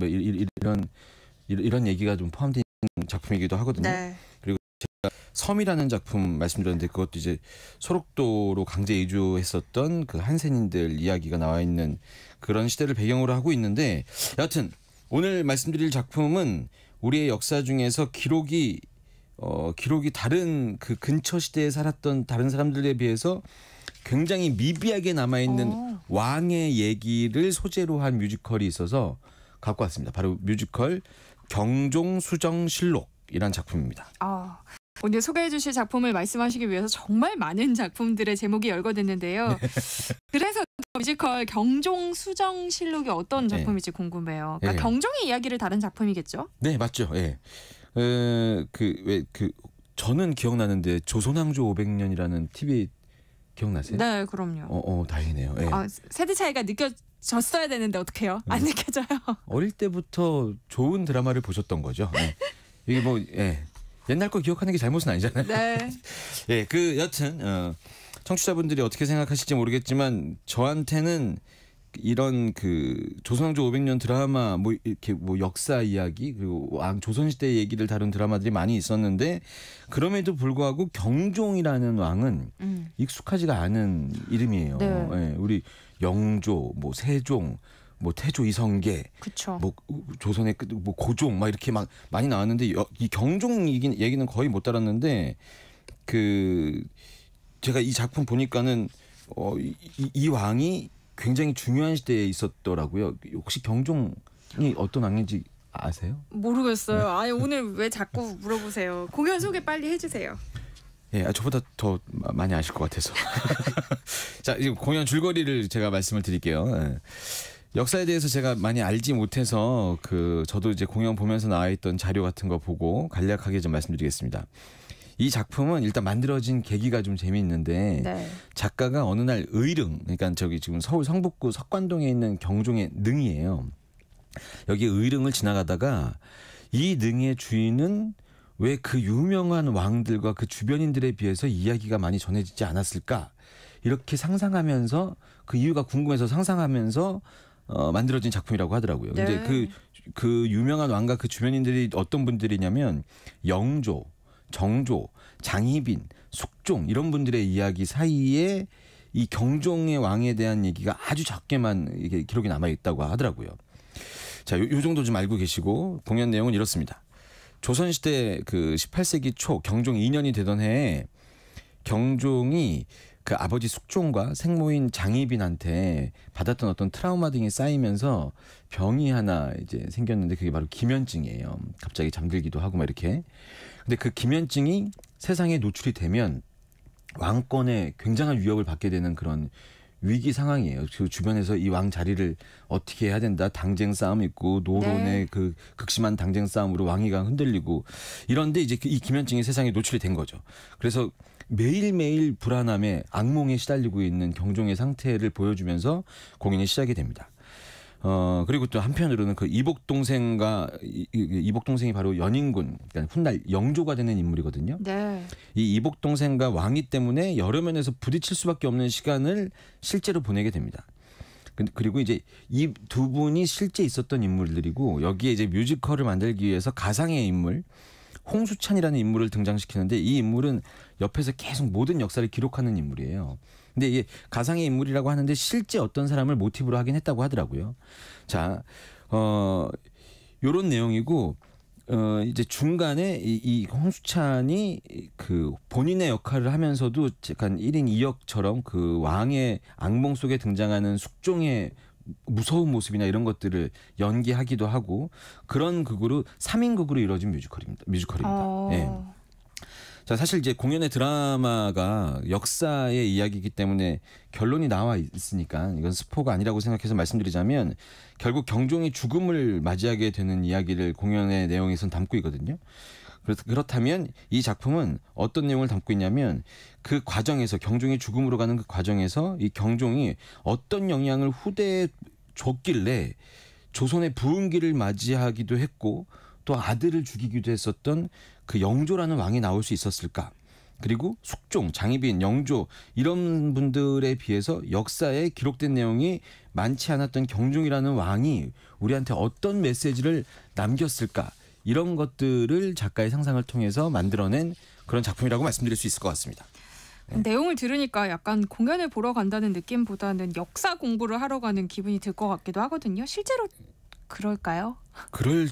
이런 얘기가 좀 포함된 작품이기도 하거든요. 네. 그리고 제가 섬이라는 작품 말씀드렸는데 그것도 이제 소록도로 강제 이주했었던 그 한센인들 이야기가 나와 있는 그런 시대를 배경으로 하고 있는데 여하튼 오늘 말씀드릴 작품은 우리의 역사 중에서 기록이 다른 그 근처 시대에 살았던 다른 사람들에 비해서 굉장히 미비하게 남아있는 왕의 얘기를 소재로 한 뮤지컬이 있어서 갖고 왔습니다. 바로 뮤지컬 경종수정실록이란 작품입니다. 오늘 소개해 주실 작품을 말씀하시기 위해서 정말 많은 작품들의 제목이 열거됐는데요. 그래서 뮤지컬 경종수정실록이 어떤 작품일지 궁금해요. 그러니까 경종의 이야기를 다룬 작품이겠죠? 네, 맞죠. 저는 기억나는데 조선왕조 500년이라는 TV 기억나세요? 네, 그럼요. 다행이네요. 세대 차이가 느껴졌어야 되는데 어떡해요? 안 느껴져요. 어릴 때부터 좋은 드라마를 보셨던 거죠. 이게 옛날 거 기억하는 게 잘못은 아니잖아요. 네. 여튼 청취자분들이 어떻게 생각하실지 모르겠지만 저한테는 이런 조선왕조 500년 드라마 이렇게 역사 이야기 그리고 조선시대 얘기를 다룬 드라마들이 많이 있었는데 그럼에도 불구하고 경종이라는 왕은 익숙하지가 않은 이름이에요. 네. 우리 영조, 세종, 태조 이성계, 그쵸. 조선의 고종 이렇게 막 많이 나왔는데 이 경종 얘기는 거의 못 달았는데 제가 이 작품 보니까는 이 왕이 굉장히 중요한 시대에 있었더라고요. 혹시 경종이 어떤 왕인지 아세요? 모르겠어요. 오늘 왜 자꾸 물어보세요. 공연 소개 빨리 해주세요. 저보다 더 많이 아실 것 같아서. 자, 이제 공연 줄거리를 제가 말씀을 드릴게요. 역사에 대해서 제가 많이 알지 못해서 저도 이제 공연 보면서 나와 있던 자료 같은 거 보고 간략하게 좀 말씀드리겠습니다. 이 작품은 일단 만들어진 계기가 좀 재미있는데 작가가 어느 날 그러니까 지금 서울 성북구 석관동에 있는 경종의 능이에요. 여기 의릉을 지나가다가 이 능의 주인은 왜 그 유명한 왕들과 그 주변인들에 비해서 이야기가 많이 전해지지 않았을까 이렇게 상상하면서 그 이유가 궁금해서 상상하면서 만들어진 작품이라고 하더라고요. 근데 그 유명한 왕과 그 주변인들이 어떤 분들이냐면 영조, 정조, 장희빈, 숙종 이런 분들의 이야기 사이에 이 경종의 왕에 대한 얘기가 아주 작게만 이게 기록이 남아 있다고 하더라고요. 자, 요 정도 좀 알고 계시고 공연 내용은 이렇습니다. 조선시대 18세기 초 경종 2년이 되던 해에 경종이 그 아버지 숙종과 생모인 장희빈한테 받았던 어떤 트라우마 등이 쌓이면서 병이 하나 이제 생겼는데 그게 바로 기면증이에요. 갑자기 잠들기도 하고 이렇게. 근데 그 기면증이 세상에 노출이 되면 왕권에 굉장한 위협을 받게 되는 그런 위기 상황이에요. 그 주변에서 이 왕 자리를 어떻게 해야 된다. 당쟁 싸움 있고 노론의 그 극심한 당쟁 싸움으로 왕위가 흔들리고 이런데 이제 이 기면증이 세상에 노출이 된 거죠. 그래서 매일매일 불안함에 악몽에 시달리고 있는 경종의 상태를 보여주면서 공연이 시작이 됩니다. 그리고 또 한편으로는 그 이복 동생이 바로 연인군, 그러니까 훗날 영조가 되는 인물이거든요. 네. 이 이복 동생과 왕위 때문에 여러 면에서 부딪힐 수밖에 없는 시간을 실제로 보내게 됩니다. 그리고 이제 이 두 분이 실제 있었던 인물들이고 여기에 이제 뮤지컬을 만들기 위해서 가상의 인물 홍수찬이라는 인물을 등장시키는데 이 인물은 옆에서 계속 모든 역사를 기록하는 인물이에요. 근데 이게 가상의 인물이라고 하는데 실제 어떤 사람을 모티브로 하긴 했다고 하더라고요. 자, 요런 내용이고 이제 중간에 이 홍수찬이 그 본인의 역할을 하면서도 약간 1인 2역처럼 그 왕의 악몽 속에 등장하는 숙종의 무서운 모습이나 이런 것들을 연기하기도 하고 그런 극으로 3인극으로 이루어진 뮤지컬입니다. 네. 자, 사실 이제 공연의 드라마가 역사의 이야기이기 때문에 결론이 나와 있으니까 이건 스포가 아니라고 생각해서 말씀드리자면 결국 경종이 죽음을 맞이하게 되는 이야기를 공연의 내용에선 담고 있거든요. 그렇다면 이 작품은 어떤 내용을 담고 있냐면 그 과정에서 경종이 죽음으로 가는 그 과정에서 이 경종이 어떤 영향을 후대에 줬길래 조선의 부흥기를 맞이하기도 했고 또 아들을 죽이기도 했었던 그 영조라는 왕이 나올 수 있었을까? 그리고 숙종, 장희빈, 영조 이런 분들에 비해서 역사에 기록된 내용이 많지 않았던 경종이라는 왕이 우리한테 어떤 메시지를 남겼을까? 이런 것들을 작가의 상상을 통해서 만들어낸 그런 작품이라고 말씀드릴 수 있을 것 같습니다. 내용을 들으니까 약간 공연을 보러 간다는 느낌보다는 역사 공부를 하러 가는 기분이 들 것 같기도 하거든요. 실제로 그럴까요? 그럴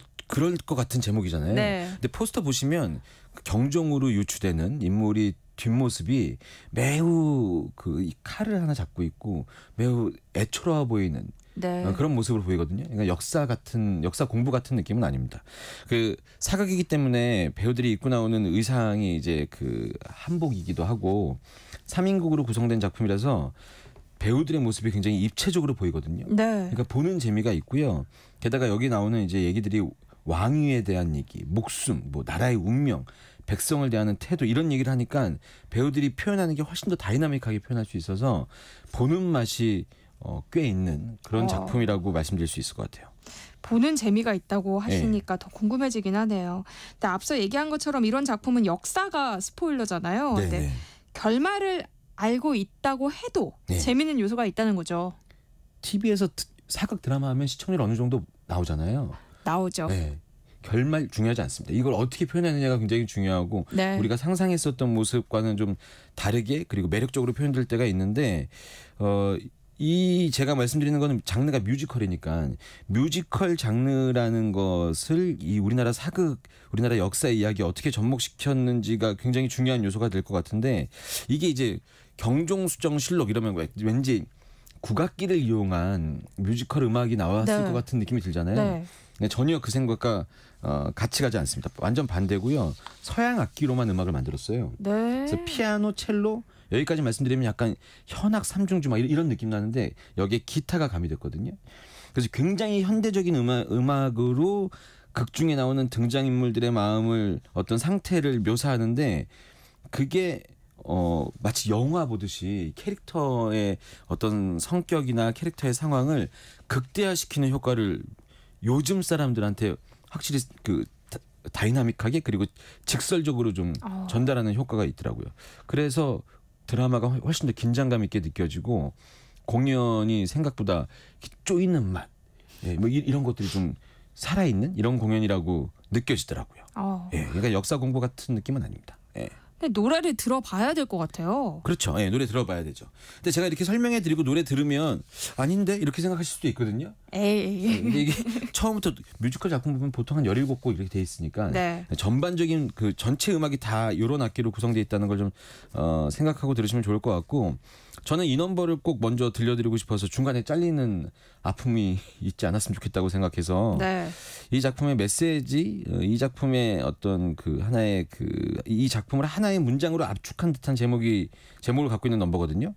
것 같은 제목이잖아요. 네. 근데 포스터 보시면 경종으로 유추되는 인물이 뒷모습이 매우 이 칼을 하나 잡고 있고 매우 애처로워 보이는 네. 그런 모습으로 보이거든요. 그러니까 역사 공부 같은 느낌은 아닙니다. 그 사극이기 때문에 배우들이 입고 나오는 의상이 이제 그 한복이기도 하고 3인국으로 구성된 작품이라서 배우들의 모습이 굉장히 입체적으로 보이거든요. 네. 그러니까 보는 재미가 있고요. 게다가 여기 나오는 이제 얘기들이 왕위에 대한 얘기, 목숨, 뭐 나라의 운명, 백성을 대하는 태도 이런 얘기를 하니까 배우들이 표현하는 게 훨씬 더 다이나믹하게 표현할 수 있어서 보는 맛이 꽤 있는 그런 작품이라고 말씀드릴 수 있을 것 같아요. 보는 재미가 있다고 하시니까 더 궁금해지긴 하네요. 근데 앞서 얘기한 것처럼 이런 작품은 역사가 스포일러잖아요. 근데 결말을 알고 있다고 해도 재미있는 요소가 있다는 거죠. TV에서 사극 드라마 하면 시청률 어느 정도 나오잖아요. 나오죠. 네. 결말 중요하지 않습니다. 이걸 어떻게 표현하느냐가 굉장히 중요하고 우리가 상상했었던 모습과는 좀 다르게 그리고 매력적으로 표현될 때가 있는데 이 제가 말씀드리는 거는 장르가 뮤지컬이니까 뮤지컬 장르라는 것을 이 우리나라 사극, 우리나라 역사의 이야기에 어떻게 접목시켰는지가 굉장히 중요한 요소가 될 것 같은데 이게 이제 경종수정실록 이러면 왠지 국악기를 이용한 뮤지컬 음악이 나왔을 것 같은 느낌이 들잖아요. 네. 전혀 그 생각과 같이 가지 않습니다. 완전 반대고요. 서양 악기로만 음악을 만들었어요. 네. 그래서 피아노, 첼로 여기까지 말씀드리면 약간 현악 삼중주 막 이런 느낌 나는데 여기에 기타가 가미됐거든요. 그래서 굉장히 현대적인 음악으로 극 중에 나오는 등장인물들의 마음을 어떤 상태를 묘사하는데 그게 마치 영화 보듯이 캐릭터의 어떤 성격이나 캐릭터의 상황을 극대화시키는 효과를 요즘 사람들한테 확실히 그 다이나믹하게 그리고 직설적으로 좀 전달하는 효과가 있더라고요. 그래서 드라마가 훨씬 더 긴장감 있게 느껴지고 공연이 생각보다 쪼이는 맛, 뭐 이런 것들이 좀 살아있는 이런 공연이라고 느껴지더라고요. 그러니까 역사 공부 같은 느낌은 아닙니다. 근데 노래를 들어봐야 될 것 같아요. 그렇죠. 노래 들어봐야 되죠. 근데 제가 이렇게 설명해드리고 노래 들으면 아닌데 이렇게 생각하실 수도 있거든요. 근데 이게 처음부터 뮤지컬 작품 보면 보통 한 17곡 이렇게 돼 있으니까 전반적인 그 전체 음악이 다 이런 악기로 구성되어 있다는 걸 좀 생각하고 들으시면 좋을 것 같고 저는 이 넘버를 꼭 먼저 들려드리고 싶어서 중간에 잘리는 아픔이 있지 않았으면 좋겠다고 생각해서 이 작품의 메시지, 이 작품의 어떤 그 하나의 이 작품을 하나의 문장으로 압축한 듯한 제목을 갖고 있는 넘버거든요.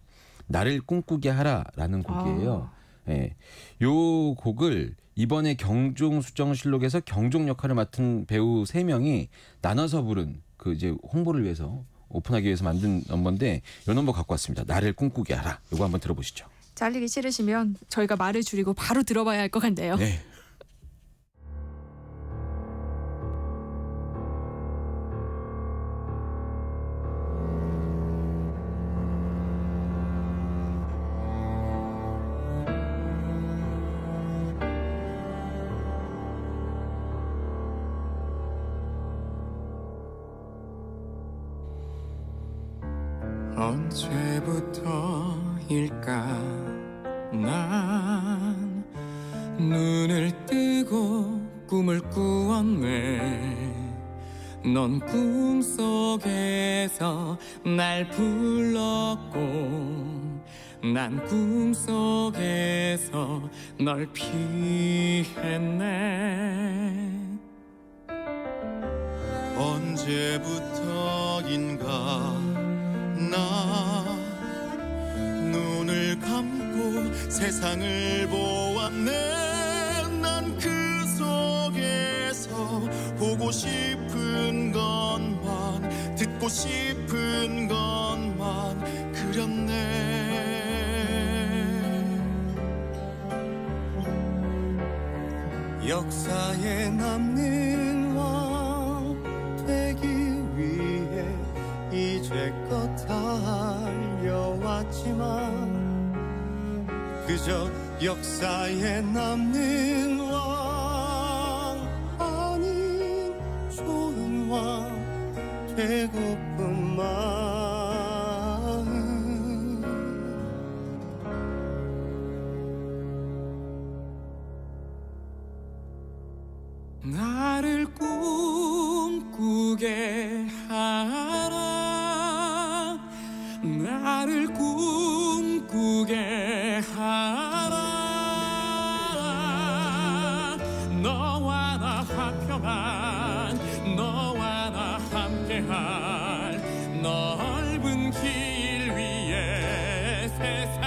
나를 꿈꾸게 하라라는 곡이에요. 요 곡을 이번에 경종수정실록에서 경종 역할을 맡은 배우 3명이 나눠서 부른 그 이제 홍보를 위해서 오픈하기 위해서 만든 넘버인데 이 넘버 갖고 왔습니다. 나를 꿈꾸게 하라. 이거 한번 들어보시죠. 잘리기 싫으시면 저희가 말을 줄이고 바로 들어봐야 할 것 같네요. 언제부터일까 난 눈을 뜨고 꿈을 꾸었네 넌 꿈속에서 날 불렀고 난 꿈속에서 널 피했네 언제부터 인가 나 눈을 감고 세상을 보았네. 난 그 속에서 보고 싶은 것만 듣고 싶은 것만 그렸네. 역사에 남는 왕 되기 위해 이제껏 달려왔지만 그저 역사에 남는 왕 아닌 좋은 왕 되고픈 마음. 나를 꿈꾸게 하라. 나를 꿈꾸게 하라. 너와 나 화평한 너와 나 함께할 넓은 길 위에 세상.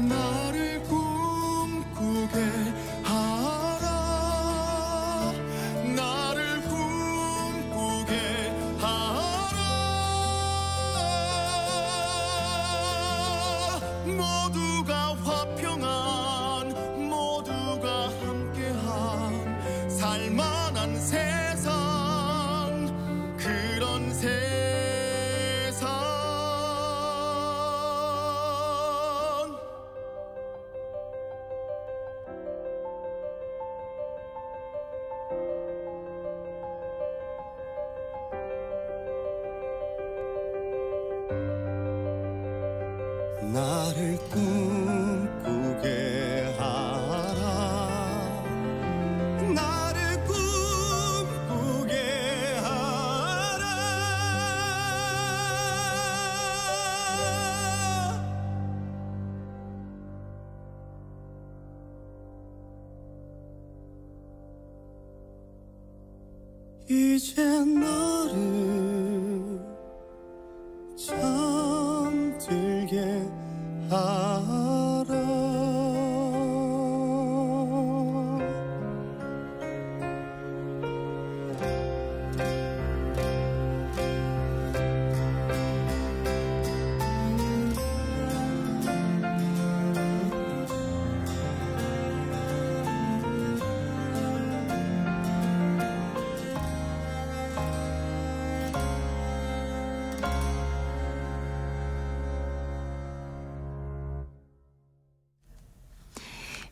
나를 꿈꾸게 하라. 나를 꿈꾸게 하라. 모두가 화평한 모두가 함께한 살만한 세상 그런 세상. 나를 꿈꾸게 하라. 나를 꿈꾸게 하라. 이제 너를 잠들게 하라.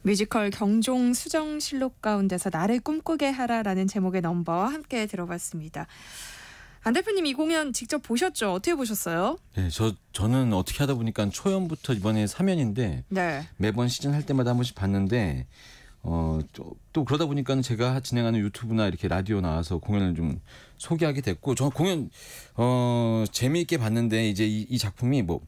뮤지컬 경종 수정실록 가운데서 나를 꿈꾸게 하라라는 제목의 넘버 함께 들어봤습니다. 안 대표님 이 공연 직접 보셨죠? 어떻게 보셨어요? 네, 저는 어떻게 하다 보니까 초연부터 이번에 3연인데 네. 매번 시즌 할 때마다 한 번씩 봤는데 또 그러다 보니까 제가 진행하는 유튜브나 이렇게 라디오 나와서 공연을 좀 소개하게 됐고 저 공연 재미있게 봤는데 이제 이 작품이 뭐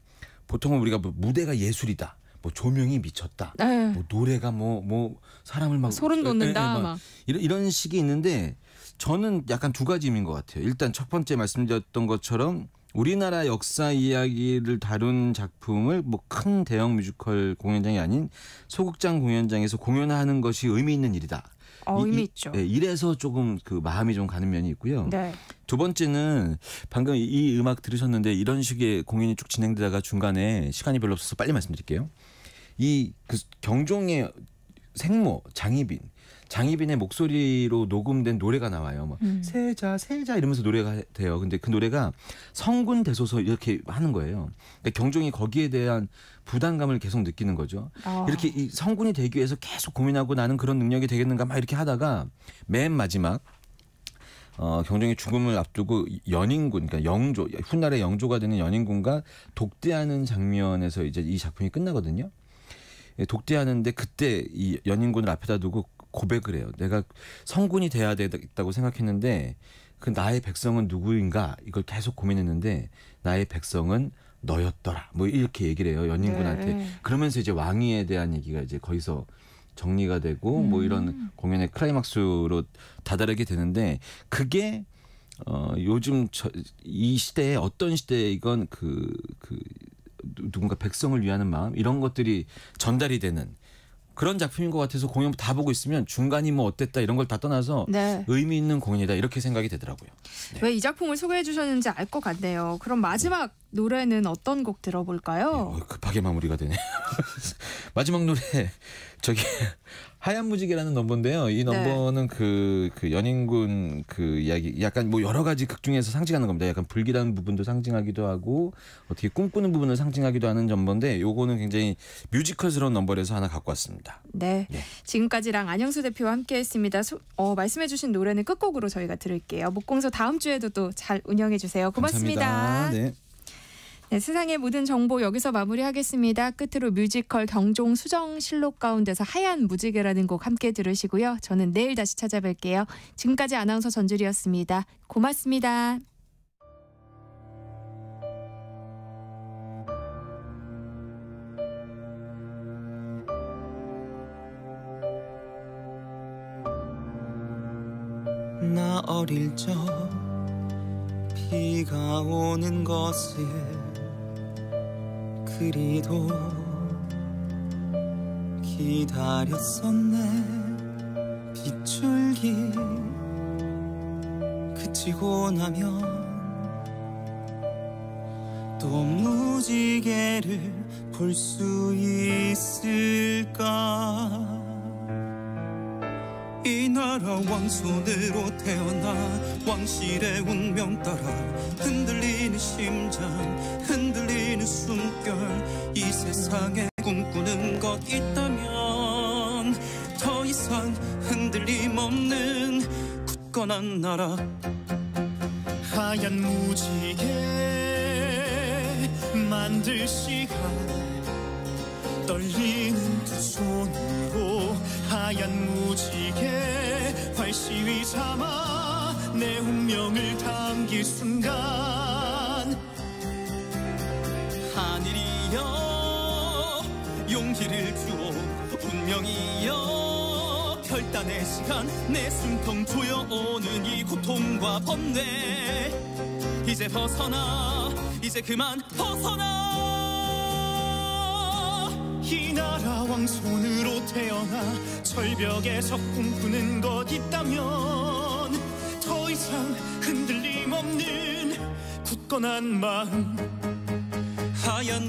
보통은 우리가 뭐 무대가 예술이다. 뭐 조명이 미쳤다. 네. 뭐 노래가 뭐 사람을 막 소름 돋는다. 막. 이런 식이 있는데 저는 약간 두 가지 의미인 것 같아요. 일단 첫 번째 말씀드렸던 것처럼 우리나라 역사 이야기를 다룬 작품을 뭐 큰 대형 뮤지컬 공연장이 아닌 소극장 공연장에서 공연하는 것이 의미 있는 일이다. 의미 있죠. 네, 이래서 조금 그 마음이 좀 가는 면이 있고요. 네. 두 번째는 방금 이 음악 들으셨는데 이런 식의 공연이 쭉 진행되다가 중간에 시간이 별로 없어서 빨리 말씀드릴게요. 이 그 경종의 생모 장희빈의 목소리로 녹음된 노래가 나와요. 뭐 세자 이러면서 노래가 돼요. 근데 그 노래가 성군 대소서 이렇게 하는 거예요. 그러니까 경종이 거기에 대한 부담감을 계속 느끼는 거죠. 이렇게 이 성군이 되기 위해서 계속 고민하고 나는 그런 능력이 되겠는가 막 이렇게 하다가 맨 마지막 경종의 죽음을 앞두고 연인군, 그러니까 영조, 훗날의 영조가 되는 연인군과 독대하는 장면에서 이제 이 작품이 끝나거든요. 독대하는데 그때 이 연인군을 앞에다 두고 고백을 해요. 내가 성군이 돼야 되겠다고 생각했는데 그 나의 백성은 누구인가 이걸 계속 고민했는데 나의 백성은 너였더라. 뭐 이렇게 얘기를 해요. 연인군한테. 네. 그러면서 이제 왕위에 대한 얘기가 이제 거기서 정리가 되고 뭐 이런 공연의 클라이막스로 다다르게 되는데 그게 요즘 이 시대에 어떤 시대에 이건 누군가 백성을 위하는 마음 이런 것들이 전달이 되는 그런 작품인 것 같아서 공연 다 보고 있으면 중간이 뭐 어땠다 이런 걸 다 떠나서 네. 의미 있는 공연이다 이렇게 생각이 되더라고요. 네. 왜 이 작품을 소개해 주셨는지 알 것 같네요. 그럼 마지막 노래는 어떤 곡 들어볼까요? 급하게 마무리가 되네. 마지막 노래 저기 하얀 무지개라는 넘버인데요. 이 넘버는 그 연인군 그 이야기 약간 뭐 여러 가지 극 중에서 상징하는 겁니다. 약간 불길한 부분도 상징하기도 하고 어떻게 꿈꾸는 부분을 상징하기도 하는 넘버인데 요거는 굉장히 뮤지컬스러운 넘버라서 하나 갖고 왔습니다. 네. 지금까지랑 안영수 대표와 함께했습니다. 말씀해주신 노래는 끝곡으로 저희가 들을게요. 목공소 다음 주에도 또 잘 운영해 주세요. 고맙습니다. 감사합니다. 네, 세상의 모든 정보 여기서 마무리하겠습니다. 끝으로 뮤지컬 경종 수정실록 가운데서 하얀 무지개라는 곡 함께 들으시고요. 저는 내일 다시 찾아뵐게요. 지금까지 아나운서 전주리였습니다. 고맙습니다. 나 어릴 적 비가 오는 것을 그리도 기다렸었네. 빗줄기 그치고 나면 또 무지개를 볼 수 있을까. 이 나라 왕손으로 태어나 왕실의 운명 따라 흔들리는 심장 흔들리는 숨결 이 세상에 꿈꾸는 것 있다면 더 이상 흔들림 없는 굳건한 나라. 하얀 무지개 만들 시간 떨리는 두 손으로 하얀 무지개 활시위 삼아 내 운명을 담길 순간. 하늘이여 용기를 주오 운명이여 결단의 시간 내 숨통 조여오는 이 고통과 번뇌 이제 벗어나 이제 그만 벗어나. 이 나라 왕손으로 태어나 절벽에서 꿈꾸는 것 있다면 더 이상 흔들림 없는 굳건한 마음. 하얀